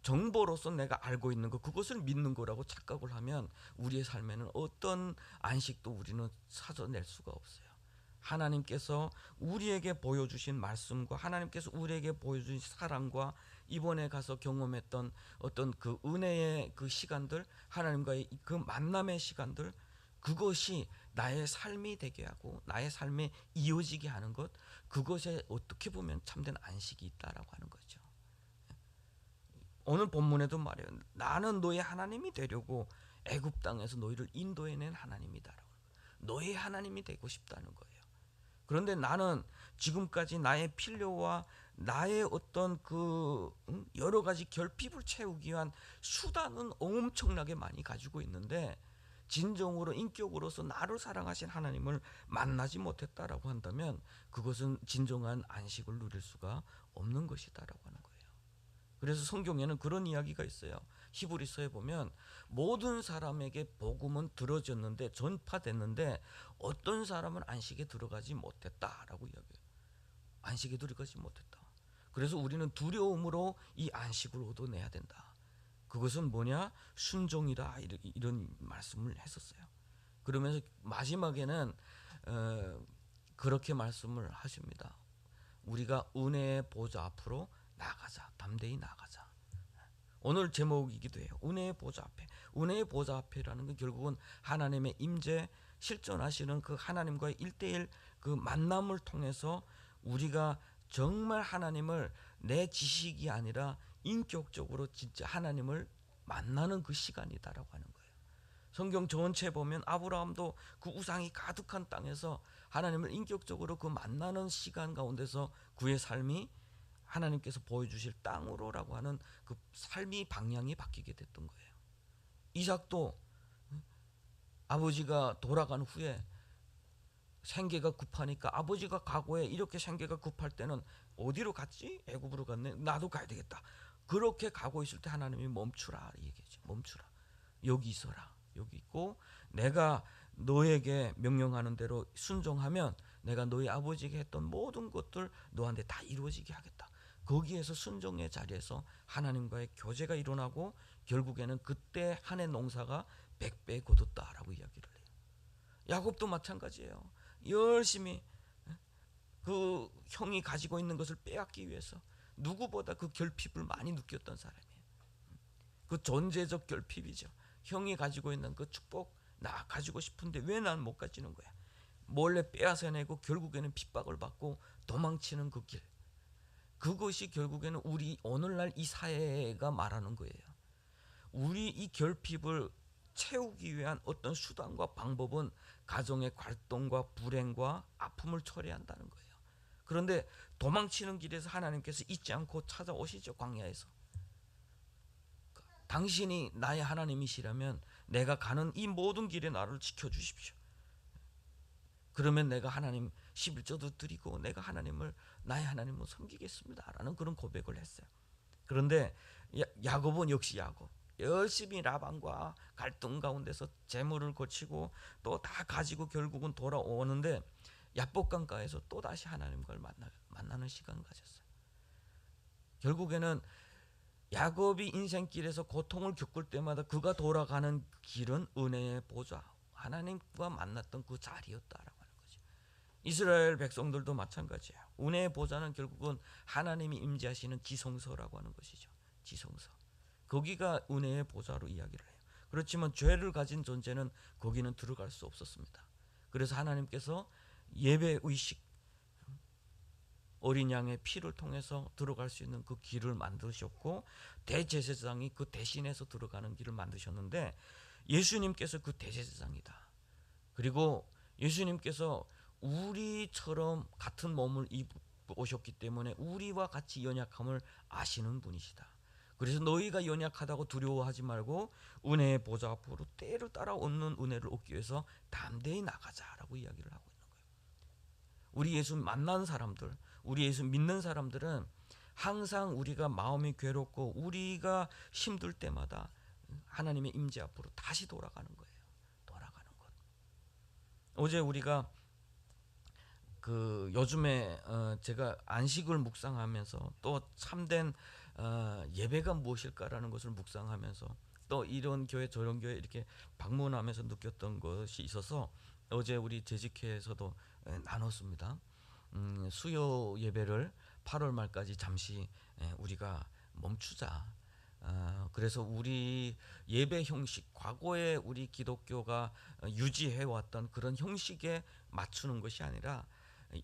정보로서 내가 알고 있는 것, 그것을 믿는 거라고 착각을 하면 우리의 삶에는 어떤 안식도 우리는 찾아낼 수가 없어요. 하나님께서 우리에게 보여주신 말씀과 하나님께서 우리에게 보여주신 사랑과 이번에 가서 경험했던 어떤 그 은혜의 그 시간들, 하나님과의 그 만남의 시간들, 그것이 나의 삶이 되게 하고 나의 삶에 이어지게 하는 것, 그것에 어떻게 보면 참된 안식이 있다라고 하는 거죠. 오늘 본문에도 말해요. 나는 너의 하나님이 되려고 애굽 땅에서 너희를 인도해낸 하나님이다라고. 너의 하나님이 되고 싶다는 거예요. 그런데 나는 지금까지 나의 필요와 나의 어떤 그 여러 가지 결핍을 채우기 위한 수단은 엄청나게 많이 가지고 있는데 진정으로 인격으로서 나를 사랑하신 하나님을 만나지 못했다라고 한다면 그것은 진정한 안식을 누릴 수가 없는 것이다라고 하는 거예요. 그래서 성경에는 그런 이야기가 있어요. 히브리서에 보면 모든 사람에게 복음은 들어졌는데 전파됐는데 어떤 사람은 안식에 들어가지 못했다라고 이야기해요. 안식에 들어가지 못했다. 그래서 우리는 두려움으로 이 안식을 얻어내야 된다. 그것은 뭐냐? 순종이다. 이런 말씀을 했었어요. 그러면서 마지막에는 그렇게 말씀을 하십니다. 우리가 은혜의 보좌 앞으로 나가자. 담대히 나가자. 오늘 제목이기도 해요. 은혜의 보좌 앞에 은혜의 보좌 앞에라는 건 결국은 하나님의 임재 실존하시는 그 하나님과의 1대1 그 만남을 통해서 우리가 정말 하나님을 내 지식이 아니라 인격적으로 진짜 하나님을 만나는 그 시간이다라고 하는 거예요. 성경 전체 보면 아브라함도 그 우상이 가득한 땅에서 하나님을 인격적으로 그 만나는 시간 가운데서 그의 삶이 하나님께서 보여주실 땅으로라고 하는 그 삶이 방향이 바뀌게 됐던 거예요. 이삭도 아버지가 돌아간 후에 생계가 급하니까 아버지가 과거에 이렇게 생계가 급할 때는 어디로 갔지? 애굽으로 갔네. 나도 가야 되겠다. 그렇게 가고 있을 때 하나님이 멈추라 얘기죠. 멈추라. 여기 있어라. 여기 있고 내가 너에게 명령하는 대로 순종하면 내가 너희 아버지에게 했던 모든 것들 너한테 다 이루어지게 하겠다. 거기에서 순종의 자리에서 하나님과의 교제가 일어나고 결국에는 그때 한 해 농사가 100배 거뒀다라고 이야기를 해요. 야곱도 마찬가지예요. 열심히 그 형이 가지고 있는 것을 빼앗기 위해서 누구보다 그 결핍을 많이 느꼈던 사람이에요. 그 존재적 결핍이죠. 형이 가지고 있는 그 축복 나 가지고 싶은데 왜 난 못 가지는 거야. 몰래 빼앗아내고 결국에는 핍박을 받고 도망치는 그 길. 그것이 결국에는 우리 오늘날 이 사회가 말하는 거예요. 우리 이 결핍을 채우기 위한 어떤 수단과 방법은 가정의 갈등과 불행과 아픔을 초래한다는 거예요. 그런데 도망치는 길에서 하나님께서 잊지 않고 찾아오시죠. 광야에서. 당신이 나의 하나님이시라면 내가 가는 이 모든 길에 나를 지켜주십시오. 그러면 내가 하나님 11조도 드리고 내가 하나님을 나의 하나님을 섬기겠습니다 라는 그런 고백을 했어요. 그런데 야곱은 역시 야곱 열심히 라반과 갈등 가운데서 재물을 거치고 또 다 가지고 결국은 돌아오는데 야복강가에서 또다시 하나님과 만나는 시간을 가졌어요. 결국에는 야곱이 인생길에서 고통을 겪을 때마다 그가 돌아가는 길은 은혜의 보좌 하나님과 만났던 그 자리였다라고 하는 거죠. 이스라엘 백성들도 마찬가지예요. 은혜의 보좌는 결국은 하나님이 임재하시는 지성소라고 하는 것이죠. 지성소. 거기가 은혜의 보좌로 이야기를 해요. 그렇지만 죄를 가진 존재는 거기는 들어갈 수 없었습니다. 그래서 하나님께서 예배 의식 어린 양의 피를 통해서 들어갈 수 있는 그 길을 만드셨고 대제사장이 그 대신해서 들어가는 길을 만드셨는데 예수님께서 그 대제사장이다. 그리고 예수님께서 우리처럼 같은 몸을 입으셨기 때문에 우리와 같이 연약함을 아시는 분이시다. 그래서 너희가 연약하다고 두려워하지 말고 은혜의 보좌 앞으로 때를 따라 얻는 은혜를 얻기 위해서 담대히 나가자라고 이야기를 하고 있는 거예요. 우리 예수 만난 사람들, 우리 예수 믿는 사람들은 항상 우리가 마음이 괴롭고 우리가 힘들 때마다 하나님의 임재 앞으로 다시 돌아가는 거예요. 돌아가는 것. 어제 우리가 그 요즘에 제가 안식을 묵상하면서 또 참된 예배가 무엇일까라는 것을 묵상하면서 또 이런 교회 저런 교회 이렇게 방문하면서 느꼈던 것이 있어서 어제 우리 재직회에서도 나눴습니다. 수요 예배를 8월 말까지 잠시 우리가 멈추자. 그래서 우리 예배 형식, 과거에 우리 기독교가 유지해왔던 그런 형식에 맞추는 것이 아니라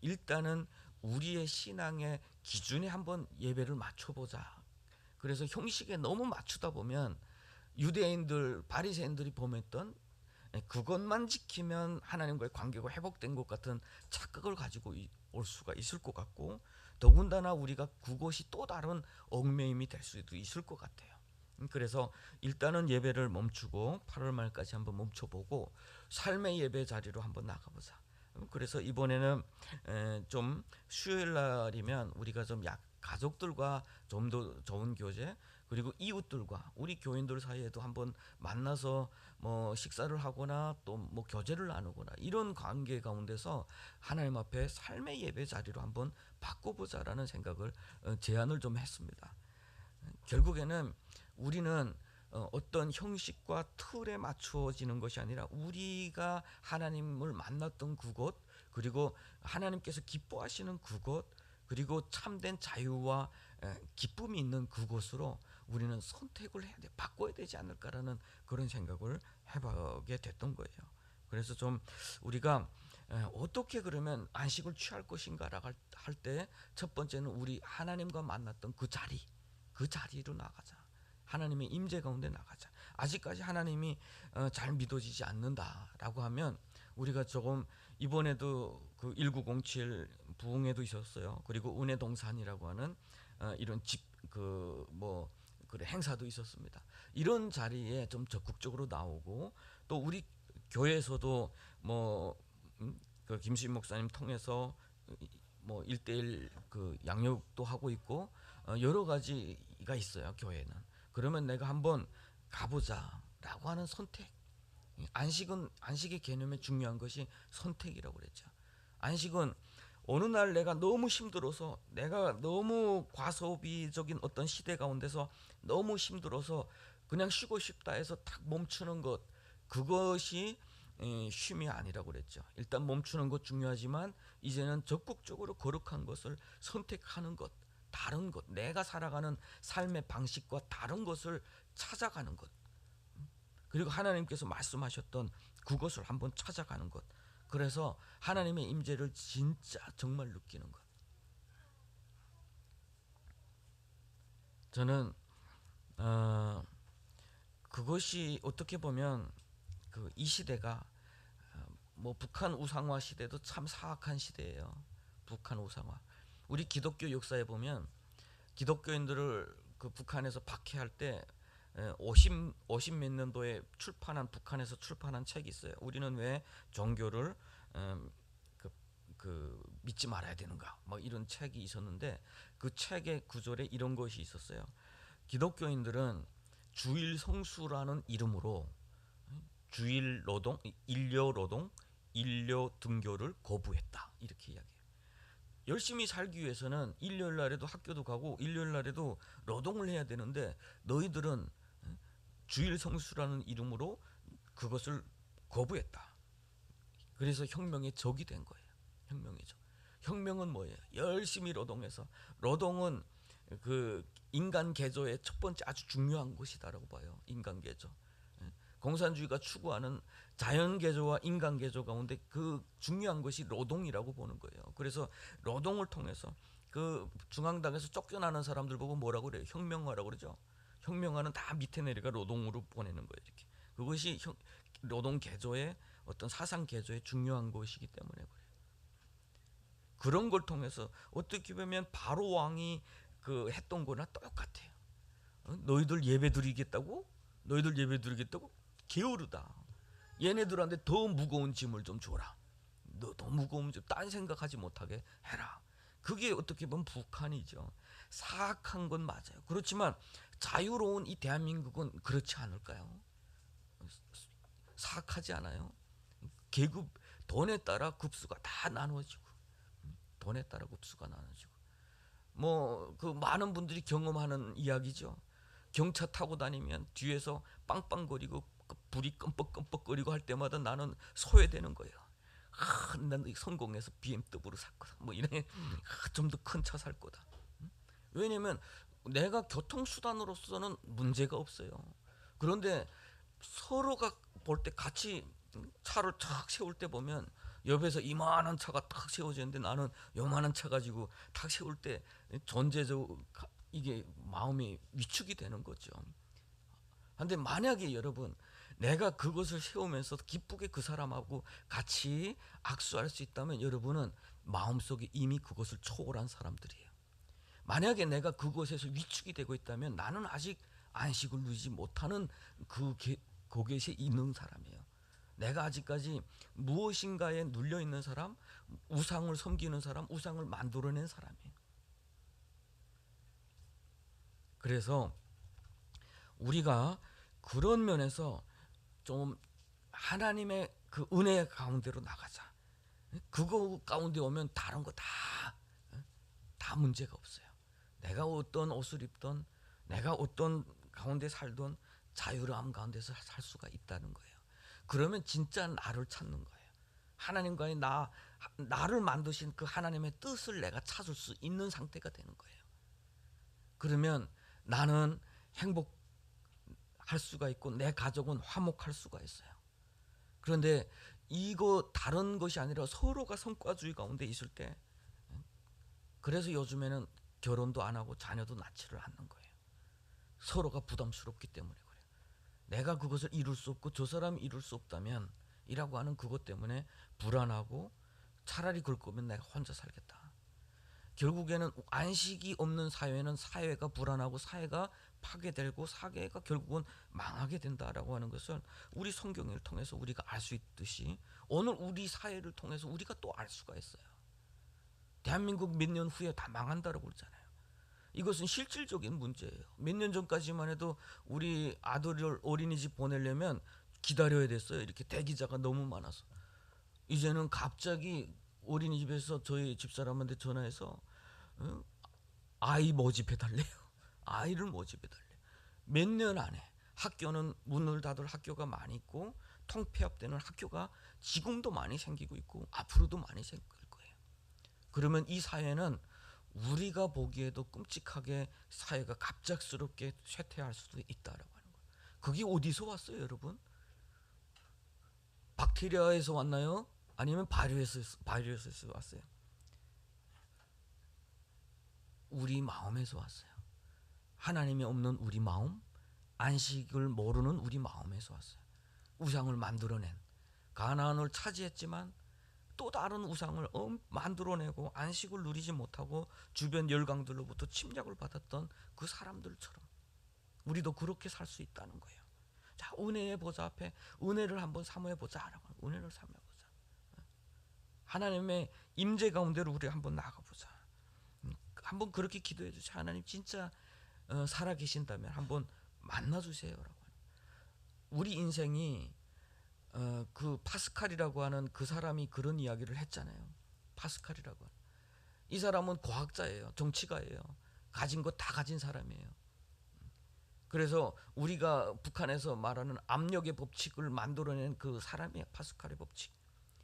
일단은 우리의 신앙의 기준에 한번 예배를 맞춰보자. 그래서 형식에 너무 맞추다 보면 유대인들, 바리새인들이 범했던 그것만 지키면 하나님과의 관계가 회복된 것 같은 착각을 가지고 올 수가 있을 것 같고 더군다나 우리가 그것이 또 다른 얽매임이 될 수도 있을 것 같아요. 그래서 일단은 예배를 멈추고 8월 말까지 한번 멈춰보고 삶의 예배 자리로 한번 나가보자. 그래서 이번에는 좀 수요일 날이면 우리가 좀 가족들과 좀 더 좋은 교제 그리고 이웃들과 우리 교인들 사이에도 한번 만나서 뭐 식사를 하거나 또 뭐 교제를 나누거나 이런 관계 가운데서 하나님 앞에 삶의 예배 자리로 한번 바꿔보자라는 생각을 제안을 좀 했습니다. 결국에는 우리는 어떤 형식과 틀에 맞추어지는 것이 아니라 우리가 하나님을 만났던 그곳 그리고 하나님께서 기뻐하시는 그곳 그리고 참된 자유와 기쁨이 있는 그곳으로 우리는 선택을 해야 돼, 바꿔야 되지 않을까라는 그런 생각을 해보게 됐던 거예요. 그래서 좀 우리가 어떻게 그러면 안식을 취할 것인가라고 할 때 첫 번째는 우리 하나님과 만났던 그 자리로 나가자. 하나님의 임재 가운데 나가자. 아직까지 하나님이 잘 믿어지지 않는다라고 하면 우리가 조금 이번에도 그 1907 부흥회도 있었어요. 그리고 은혜동산이라고 하는 이런 그래 행사도 있었습니다. 이런 자리에 좀 적극적으로 나오고 또 우리 교회에서도 그 김수임 목사님 통해서 뭐 1:1 그 양육도 하고 있고 여러 가지가 있어요, 교회는. 그러면 내가 한번 가보자라고 하는 선택. 안식의 개념에 중요한 것이 선택이라고 그랬죠. 안식은 어느 날 내가 너무 힘들어서, 내가 너무 과소비적인 어떤 시대 가운데서 너무 힘들어서 그냥 쉬고 싶다 해서 탁 멈추는 것, 그것이 쉼이 아니라고 그랬죠. 일단 멈추는 것 중요하지만 이제는 적극적으로 거룩한 것을 선택하는 것, 다른 것, 내가 살아가는 삶의 방식과 다른 것을 찾아가는 것, 그리고 하나님께서 말씀하셨던 그것을 한번 찾아가는 것, 그래서 하나님의 임재를 진짜 정말 느끼는 것. 저는 그것이 어떻게 보면 이 시대가 뭐 북한 우상화 시대도 참 사악한 시대예요. 북한 우상화. 우리 기독교 역사에 보면 기독교인들을 그 북한에서 박해할 때 50 몇 년도에 북한에서 출판한 책이 있어요. 우리는 왜 종교를 믿지 말아야 되는가, 뭐 이런 책이 있었는데 그 책의 구절에 이런 것이 있었어요. 기독교인들은 주일 성수라는 이름으로 주일 노동, 일요 노동, 일요 등교를 거부했다, 이렇게 이야기해요. 열심히 살기 위해서는 일요일 날에도 학교도 가고 일요일 날에도 노동을 해야 되는데 너희들은 주일 성수라는 이름으로 그것을 거부했다. 그래서 혁명의 적이 된 거예요. 혁명의 적. 혁명은 뭐예요? 열심히 노동해서, 노동은 그 인간 개조의 첫 번째 아주 중요한 것이다라고 봐요. 인간 개조. 공산주의가 추구하는 자연 개조와 인간 개조 가운데 그 중요한 것이 노동이라고 보는 거예요. 그래서 노동을 통해서 그 중앙당에서 쫓겨나는 사람들 보고 뭐라고 그래요? 혁명화라고 그러죠. 혁명화는 다 밑에 내려가 노동으로 보내는 거예요. 이렇게. 그것이 노동 개조의 어떤 사상 개조의 중요한 것이기 때문에 그래요. 그런 걸 통해서 어떻게 보면 바로 왕이 그 했던 거나 똑같아요. 너희들 예배 드리겠다고? 너희들 예배 드리겠다고? 게으르다. 얘네들한테 더 무거운 짐을 좀 줘라. 너 더 무거운 짐, 딴 생각하지 못하게 해라. 그게 어떻게 보면 북한이죠. 사악한 건 맞아요. 그렇지만 자유로운 이 대한민국은 그렇지 않을까요? 사악하지 않아요? 계급, 돈에 따라 급수가 다 나눠지고, 돈에 따라 급수가 나눠지고, 뭐 그 많은 분들이 경험하는 이야기죠. 경차 타고 다니면 뒤에서 빵빵거리고 불이 끔뻑끔뻑거리고 할 때마다 나는 소외되는 거예요. 난 성공해서 BMW로 살 거다. 뭐 이래, 좀 더 큰 차 살 거다. 왜냐면 내가 교통수단으로서는 문제가 없어요. 그런데 서로가 볼 때 같이 차를 탁 세울 때 보면 옆에서 이만한 차가 탁 세워지는데 나는 요만한 차 가지고 탁 세울 때 존재적 이게 마음이 위축이 되는 거죠. 근데 만약에 여러분 내가 그것을 세우면서 기쁘게 그 사람하고 같이 악수할 수 있다면 여러분은 마음속에 이미 그것을 초월한 사람들이에요. 만약에 내가 그것에서 위축이 되고 있다면 나는 아직 안식을 누리지 못하는 그곳에 있는 사람이에요. 내가 아직까지 무엇인가에 눌려 있는 사람, 우상을 섬기는 사람, 우상을 만들어낸 사람이에요. 그래서 우리가 그런 면에서 좀 하나님의 그 은혜 가운데로 나가자. 그거 가운데 오면 다른 거 다 문제가 없어요. 내가 어떤 옷을 입던, 내가 어떤 가운데 살던 자유로움 가운데서 살 수가 있다는 거예요. 그러면 진짜 나를 찾는 거예요. 하나님과의 나를 만드신 그 하나님의 뜻을 내가 찾을 수 있는 상태가 되는 거예요. 그러면 나는 행복할 수가 있고 내 가족은 화목할 수가 있어요. 그런데 이거 다른 것이 아니라 서로가 성과주의 가운데 있을 때, 그래서 요즘에는 결혼도 안 하고 자녀도 낳지를 않는 거예요. 서로가 부담스럽기 때문에 그래요. 내가 그것을 이룰 수 없고 저 사람이 이룰 수 없다면 이라고 하는 그것 때문에 불안하고, 차라리 그럴 거면 내가 혼자 살겠다. 결국에는 안식이 없는 사회는 사회가 불안하고 사회가 파괴되고 사회가 결국은 망하게 된다라고 하는 것을 우리 성경을 통해서 우리가 알 수 있듯이 오늘 우리 사회를 통해서 우리가 또 알 수가 있어요. 대한민국 몇 년 후에 다 망한다라고 그러잖아요. 이것은 실질적인 문제예요. 몇 년 전까지만 해도 우리 아들을 어린이집 보내려면 기다려야 됐어요. 이렇게 대기자가 너무 많아서. 이제는 갑자기 어린이집에서 저희 집사람한테 전화해서 아이 모집해달래요. 아이를 모집해달래요. 몇 년 안에 학교는 문을 닫을 학교가 많이 있고 통폐합되는 학교가 지금도 많이 생기고 있고 앞으로도 많이 생길 거예요. 그러면 이 사회는 우리가 보기에도 끔찍하게 사회가 갑작스럽게 쇠퇴할 수도 있다라고 하는 거예요. 그게 어디서 왔어요, 여러분? 박테리아에서 왔나요? 아니면 바이러스에서 왔어요? 우리 마음에서 왔어요. 하나님이 없는 우리 마음, 안식을 모르는 우리 마음에서 왔어요. 우상을 만들어낸, 가나안을 차지했지만 또 다른 우상을 만들어내고 안식을 누리지 못하고 주변 열강들로부터 침략을 받았던 그 사람들처럼 우리도 그렇게 살 수 있다는 거예요. 자, 은혜의 보좌 앞에 은혜를 한번 사모해 보자라고. 은혜를 사모해 보자. 하나님의 임재 가운데로 우리 한번 나가 보자. 한번 그렇게 기도해 주세요. 하나님 진짜 살아 계신다면 한번 만나 주세요라고. 우리 인생이 그 파스칼이라고 하는 그 사람이 그런 이야기를 했잖아요. 파스칼이라고 하는. 이 사람은 과학자예요. 정치가예요. 가진 거 다 가진 사람이에요. 그래서 우리가 북한에서 말하는 압력의 법칙을 만들어낸 그 사람이에요. 파스칼의 법칙.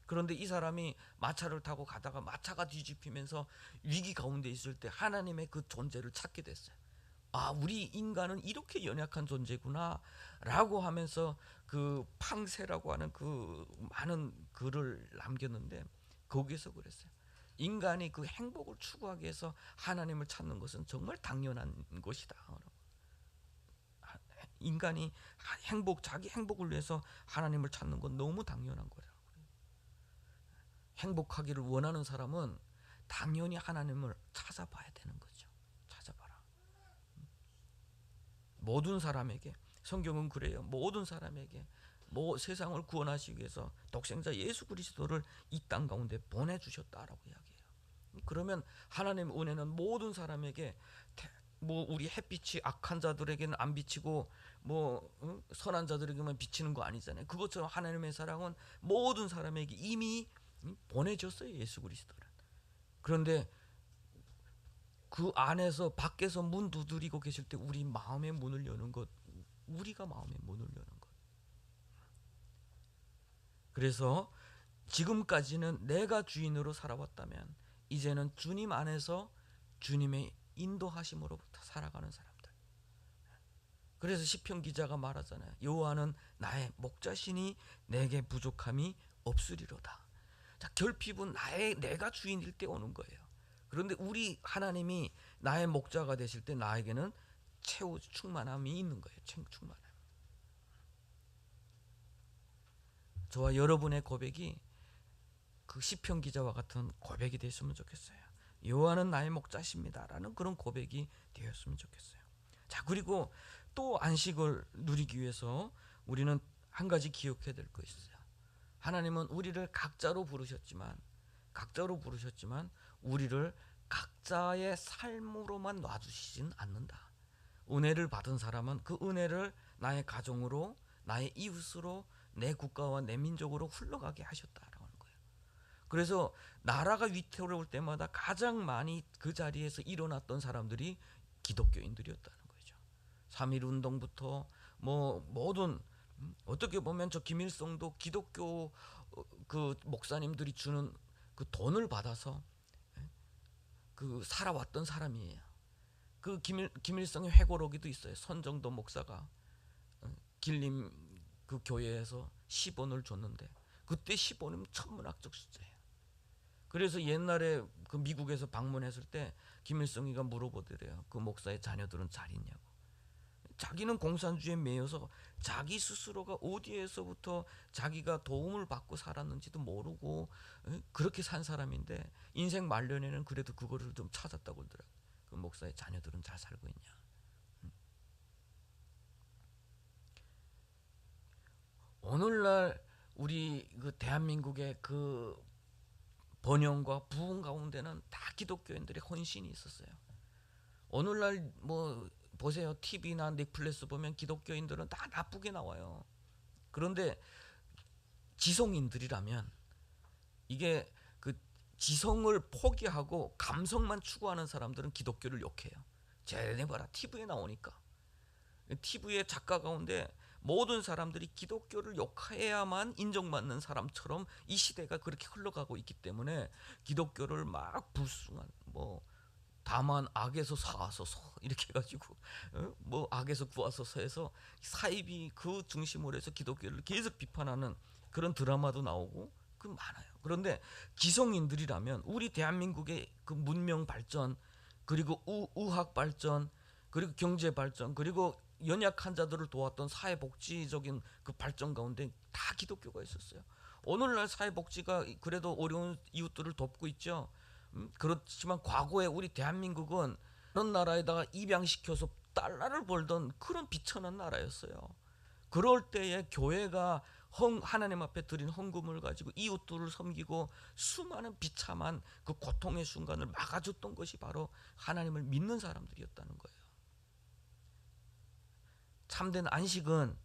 그런데 이 사람이 마차를 타고 가다가 마차가 뒤집히면서 위기 가운데 있을 때 하나님의 그 존재를 찾게 됐어요. 아, 우리 인간은 이렇게 연약한 존재구나 라고 하면서 그 팡세라고 하는 그 많은 글을 남겼는데 거기에서 그랬어요. 인간이 그 행복을 추구하기 위해서 하나님을 찾는 것은 정말 당연한 것이다. 인간이 자기 행복을 위해서 하나님을 찾는 건 너무 당연한 거라고. 행복하기를 원하는 사람은 당연히 하나님을 찾아봐야 되는 거죠. 찾아봐라. 모든 사람에게, 성경은 그래요. 모든 사람에게 세상을 구원하시기 위해서 독생자 예수 그리스도를 이 땅 가운데 보내주셨다라고 이야기해요. 그러면 하나님의 은혜는 모든 사람에게, 우리 햇빛이 악한 자들에게는 안 비치고 선한 자들에게만 비치는 거 아니잖아요. 그것처럼 하나님의 사랑은 모든 사람에게 이미 보내줬어요. 예수 그리스도를. 그런데 그 안에서 밖에서 문 두드리고 계실 때 우리 마음의 문을 여는 것, 우리가 마음의 문을 여는 것. 그래서 지금까지는 내가 주인으로 살아왔다면 이제는 주님 안에서 주님의 인도하심으로부터 살아가는 사람들. 그래서 시편 기자가 말하잖아요. 여호와는 나의 목자시니 내게 부족함이 없으리로다. 자, 결핍은 내가 주인일 때 오는 거예요. 그런데 우리 하나님이 나의 목자가 되실 때 나에게는 충만함이 있는 거예요. 충만함. 저와 여러분의 고백이 그 시편 기자와 같은 고백이 됐으면 좋겠어요. 여호와는 나의 목자십니다라는 그런 고백이 되었으면 좋겠어요. 자, 그리고 또 안식을 누리기 위해서 우리는 한 가지 기억해야 될 거 있어요. 하나님은 우리를 각자로 부르셨지만 우리를 각자의 삶으로만 놔두시진 않는다. 은혜를 받은 사람은 그 은혜를 나의 가정으로, 나의 이웃으로, 내 국가와 내 민족으로 흘러가게 하셨다라고 하는 거예요. 그래서 나라가 위태로울 때마다 가장 많이 그 자리에서 일어났던 사람들이 기독교인들이었다는 거죠. 3.1 운동부터 모든, 어떻게 보면 저 김일성도 기독교 그 목사님들이 주는 그 돈을 받아서 그 살아왔던 사람이에요. 그 김일성의 회고록에도 있어요. 선정도 목사가 길림 그 교회에서 10원을 줬는데 그때 10원이면 천문학적 숫자예요. 그래서 옛날에 그 미국에서 방문했을 때 김일성이가 물어보더래요. 그 목사의 자녀들은 잘 있냐고. 자기는 공산주의에 매여서 자기 스스로가 어디에서부터 자기가 도움을 받고 살았는지도 모르고 그렇게 산 사람인데 인생 말년에는 그래도 그거를 좀 찾았다고 그러더라고요. 그 목사의 자녀들은 잘 살고 있냐. 오늘날 우리 그 대한민국의 그 번영과 부흥 가운데는 다 기독교인들의 헌신이 있었어요. 오늘날 뭐 보세요. TV나 넷플릭스 보면 기독교인들은 다 나쁘게 나와요. 그런데 지성인들이라면 이게 그 지성을 포기하고 감성만 추구하는 사람들은 기독교를 욕해요. 쟤네 봐라 TV에 나오니까. TV의 작가 가운데 모든 사람들이 기독교를 욕해야만 인정받는 사람처럼 이 시대가 그렇게 흘러가고 있기 때문에 기독교를 막 불순한 뭐 다만 악에서 사하소서 이렇게 해가지고 뭐 악에서 구하소서 해서 사입이 그 중심으로 해서 기독교를 계속 비판하는 그런 드라마도 나오고 그 많아요. 그런데 지성인들이라면 우리 대한민국의 그 문명 발전 그리고 의학 발전 그리고 경제 발전 그리고 연약한 자들을 도왔던 사회복지적인 그 발전 가운데 다 기독교가 있었어요. 오늘날 사회복지가 그래도 어려운 이웃들을 돕고 있죠. 그렇지만 과거에 우리 대한민국은 그런 나라에다가 입양시켜서 달러를 벌던 그런 비천한 나라였어요. 그럴 때에 교회가 하나님 앞에 드린 헌금을 가지고 이웃들을 섬기고 수많은 비참한 그 고통의 순간을 막아줬던 것이 바로 하나님을 믿는 사람들이었다는 거예요. 참된 안식은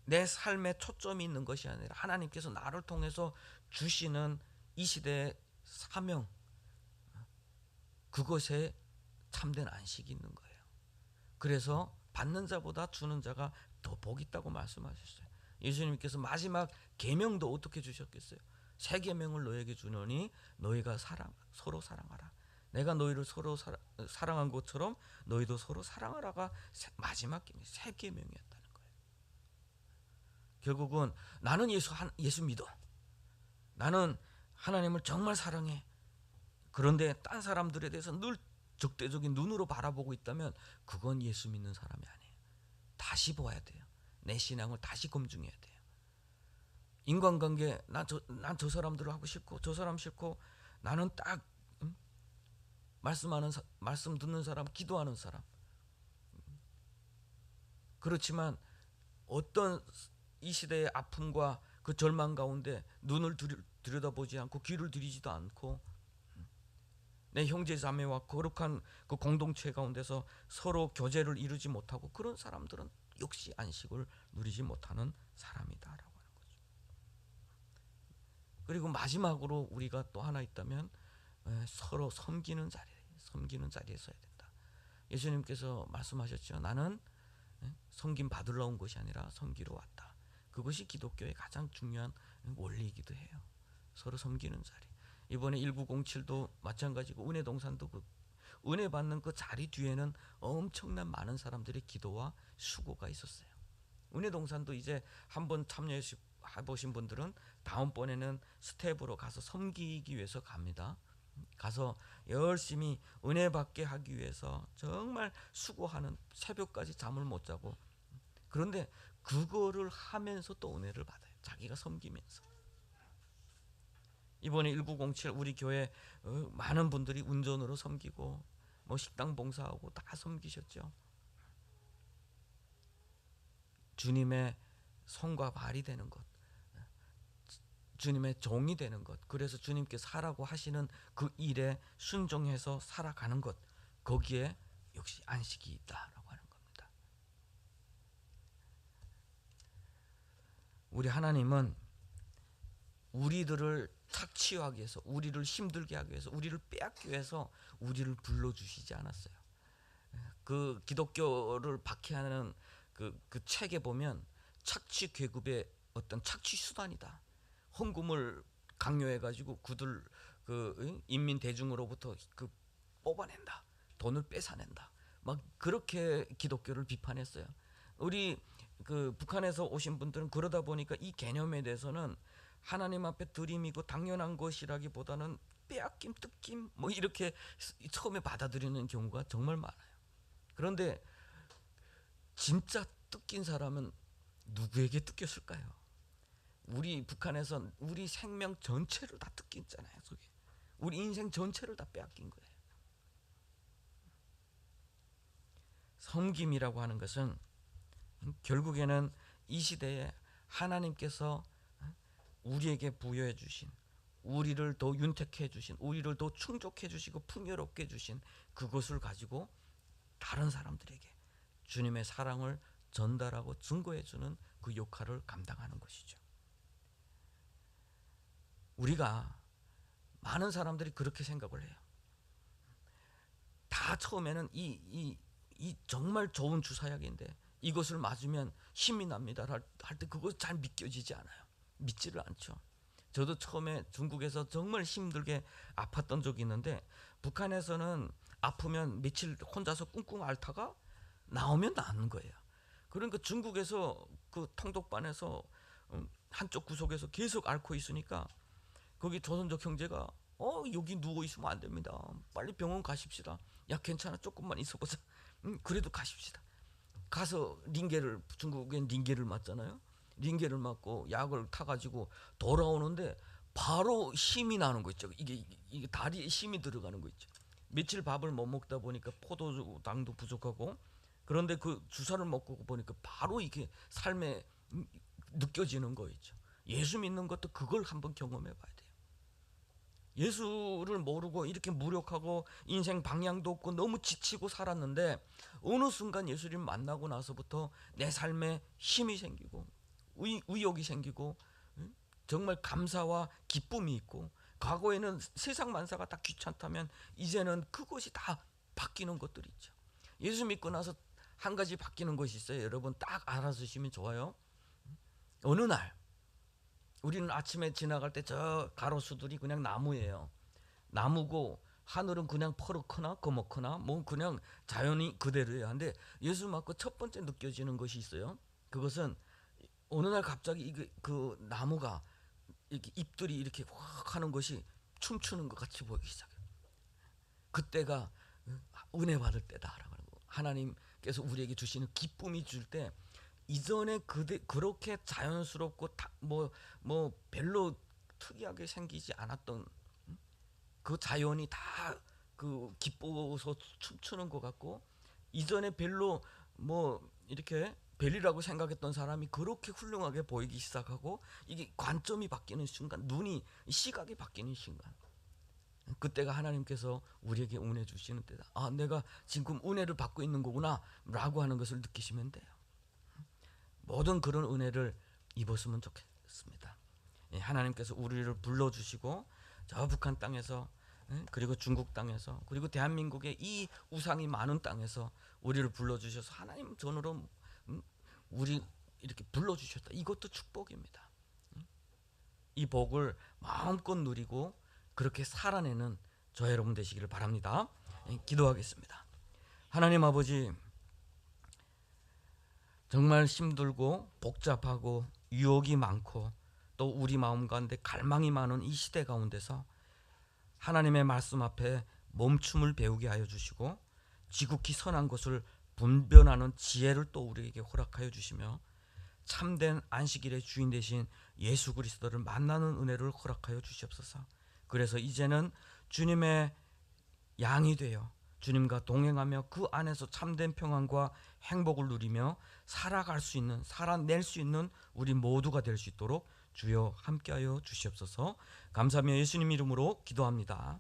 내 삶에 초점이 있는 것이 아니라 하나님께서 나를 통해서 주시는 이 시대의 사명, 그것에 참된 안식이 있는 거예요. 그래서 받는 자보다 주는 자가 더 복 있다고 말씀하셨어요. 예수님께서 마지막 계명도 어떻게 주셨겠어요? 새 계명을 너에게 주노니 너희가 서로 사랑하라. 내가 너희를 서로 사랑한 것처럼 너희도 서로 사랑하라가 마지막 새 계명이었다는 거예요. 결국은 나는 예수 믿어. 나는 하나님을 정말 사랑해. 그런데 딴 사람들에 대해서 늘 적대적인 눈으로 바라보고 있다면 그건 예수 믿는 사람이 아니에요. 다시 보아야 돼요. 내 신앙을 다시 검증해야 돼요. 인간관계 난 저 사람들을 하고 싶고 저 사람 싫고 나는 딱 말씀 듣는 사람, 기도하는 사람. 그렇지만 어떤 이 시대의 아픔과 그 절망 가운데 눈을 들여다보지 않고 귀를 들이지도 않고 내 형제 자매와 거룩한 그 공동체 가운데서 서로 교제를 이루지 못하고 그런 사람들은 역시 안식을 누리지 못하는 사람이다라고 하는 거죠. 그리고 마지막으로 우리가 또 하나 있다면 서로 섬기는 자리에 서야 된다. 예수님께서 말씀하셨죠. 나는 섬김 받으러 온 것이 아니라 섬기러 왔다. 그것이 기독교의 가장 중요한 원리이기도 해요. 서로 섬기는 자리. 이번에 1907도 마찬가지고 은혜동산도 그 은혜 받는 그 자리 뒤에는 엄청난 많은 사람들의 기도와 수고가 있었어요. 은혜동산도 이제 한번 참여해 보신 분들은 다음번에는 스텝으로 가서 섬기기 위해서 갑니다. 가서 열심히 은혜 받게 하기 위해서 정말 수고하는 새벽까지 잠을 못 자고 그런데 그거를 하면서 또 은혜를 받아요. 자기가 섬기면서. 이번에 1907 우리 교회 많은 분들이 운전으로 섬기고 뭐 식당 봉사하고 다 섬기셨죠. 주님의 손과 발이 되는 것, 주님의 종이 되는 것, 그래서 주님께서 하라고 하시는 그 일에 순종해서 살아가는 것, 거기에 역시 안식이 있다라고 하는 겁니다. 우리 하나님은 우리들을 착취하기 위해서, 우리를 힘들게 하기 위해서, 우리를 빼앗기 위해서 우리를 불러주시지 않았어요. 그 기독교를 박해하는 그 책에 보면 착취 계급의 어떤 착취 수단이다. 헌금을 강요해가지고 그들 그 인민 대중으로부터 그 뽑아낸다. 돈을 뺏어낸다. 막 그렇게 기독교를 비판했어요. 우리 그 북한에서 오신 분들은 그러다 보니까 이 개념에 대해서는 하나님 앞에 드림이고 당연한 것이라기보다는 빼앗김, 뜯김 뭐 이렇게 처음에 받아들이는 경우가 정말 많아요. 그런데 진짜 뜯긴 사람은 누구에게 뜯겼을까요? 우리 북한에서 우리 생명 전체를 다 뜯겼잖아요. 속에 우리 인생 전체를 다 빼앗긴 거예요. 섬김이라고 하는 것은 결국에는 이 시대에 하나님께서 우리에게 부여해 주신, 우리를 더 윤택해 주신, 우리를 더 충족해 주시고 풍요롭게 주신 그것을 가지고 다른 사람들에게 주님의 사랑을 전달하고 증거해 주는 그 역할을 감당하는 것이죠. 우리가 많은 사람들이 그렇게 생각을 해요. 다 처음에는 이 정말 좋은 주사약인데 이것을 맞으면 힘이 납니다 할 때 그거 잘 믿겨지지 않아요. 믿지를 않죠. 저도 처음에 중국에서 정말 힘들게 아팠던 적이 있는데 북한에서는 아프면 며칠 혼자서 꿍꿍 앓다가 나오면 낫는 거예요. 그러니까 중국에서 그 통독반에서 한쪽 구석에서 계속 앓고 있으니까 거기 조선족 형제가 여기 누워 있으면 안 됩니다. 빨리 병원 가십시다. 야 괜찮아 조금만 있어보자. 그래도 가십시다. 가서 중국엔 링게를 맞잖아요. 링게를 맞고 약을 타가지고 돌아오는데 바로 힘이 나는 거 있죠. 이게 다리에 힘이 들어가는 거 있죠. 며칠 밥을 못 먹다 보니까 포도당도 부족하고 그런데 그 주사를 먹고 보니까 바로 이게 삶에 느껴지는 거 있죠. 예수 믿는 것도 그걸 한번 경험해 봐야 돼요. 예수를 모르고 이렇게 무력하고 인생 방향도 없고 너무 지치고 살았는데 어느 순간 예수님 만나고 나서부터 내 삶에 힘이 생기고 의욕이 생기고 정말 감사와 기쁨이 있고 과거에는 세상 만사가 다 귀찮다면 이제는 그것이 다 바뀌는 것들이 있죠. 예수 믿고 나서 한 가지 바뀌는 것이 있어요. 여러분 딱 알아두시면 좋아요. 어느 날 우리는 아침에 지나갈 때 저 가로수들이 그냥 나무예요. 나무고 하늘은 그냥 퍼렇거나 거먹거나 뭐 그냥 자연이 그대로예요. 근데 예수 믿고 첫 번째 느껴지는 것이 있어요. 그것은 어느 날 갑자기 그 나무가 이렇게 잎들이 이렇게 확 하는 것이 춤추는 것 같이 보이기 시작해요. 그때가 은혜 받을 때다라고 하고 하나님께서 우리에게 주시는 기쁨이 줄 때 이전에 그렇게 자연스럽고 뭐 별로 특이하게 생기지 않았던 그 자연이 다 그 기뻐서 춤추는 것 같고 이전에 별로 뭐 이렇게 별이라고 생각했던 사람이 그렇게 훌륭하게 보이기 시작하고 이게 관점이 바뀌는 순간 시각이 바뀌는 순간 그때가 하나님께서 우리에게 은혜 주시는 때다. 아 내가 지금 은혜를 받고 있는 거구나 라고 하는 것을 느끼시면 돼요. 모든 그런 은혜를 입었으면 좋겠습니다. 하나님께서 우리를 불러주시고 저 북한 땅에서 그리고 중국 땅에서 그리고 대한민국의 이 우상이 많은 땅에서 우리를 불러주셔서 하나님 전으로 우리 이렇게 불러주셨다. 이것도 축복입니다. 이 복을 마음껏 누리고 그렇게 살아내는 저 여러분 되시기를 바랍니다. 기도하겠습니다. 하나님 아버지 정말 힘들고 복잡하고 유혹이 많고 또 우리 마음 가운데 갈망이 많은 이 시대 가운데서 하나님의 말씀 앞에 멈춤을 배우게 하여 주시고 지극히 선한 것을 분별하는 지혜를 또 우리에게 허락하여 주시며 참된 안식일의 주인 되신 예수 그리스도를 만나는 은혜를 허락하여 주시옵소서. 그래서 이제는 주님의 양이 되어 주님과 동행하며 그 안에서 참된 평안과 행복을 누리며 살아낼 수 있는 우리 모두가 될 수 있도록 주여 함께하여 주시옵소서. 감사하며 예수님 이름으로 기도합니다.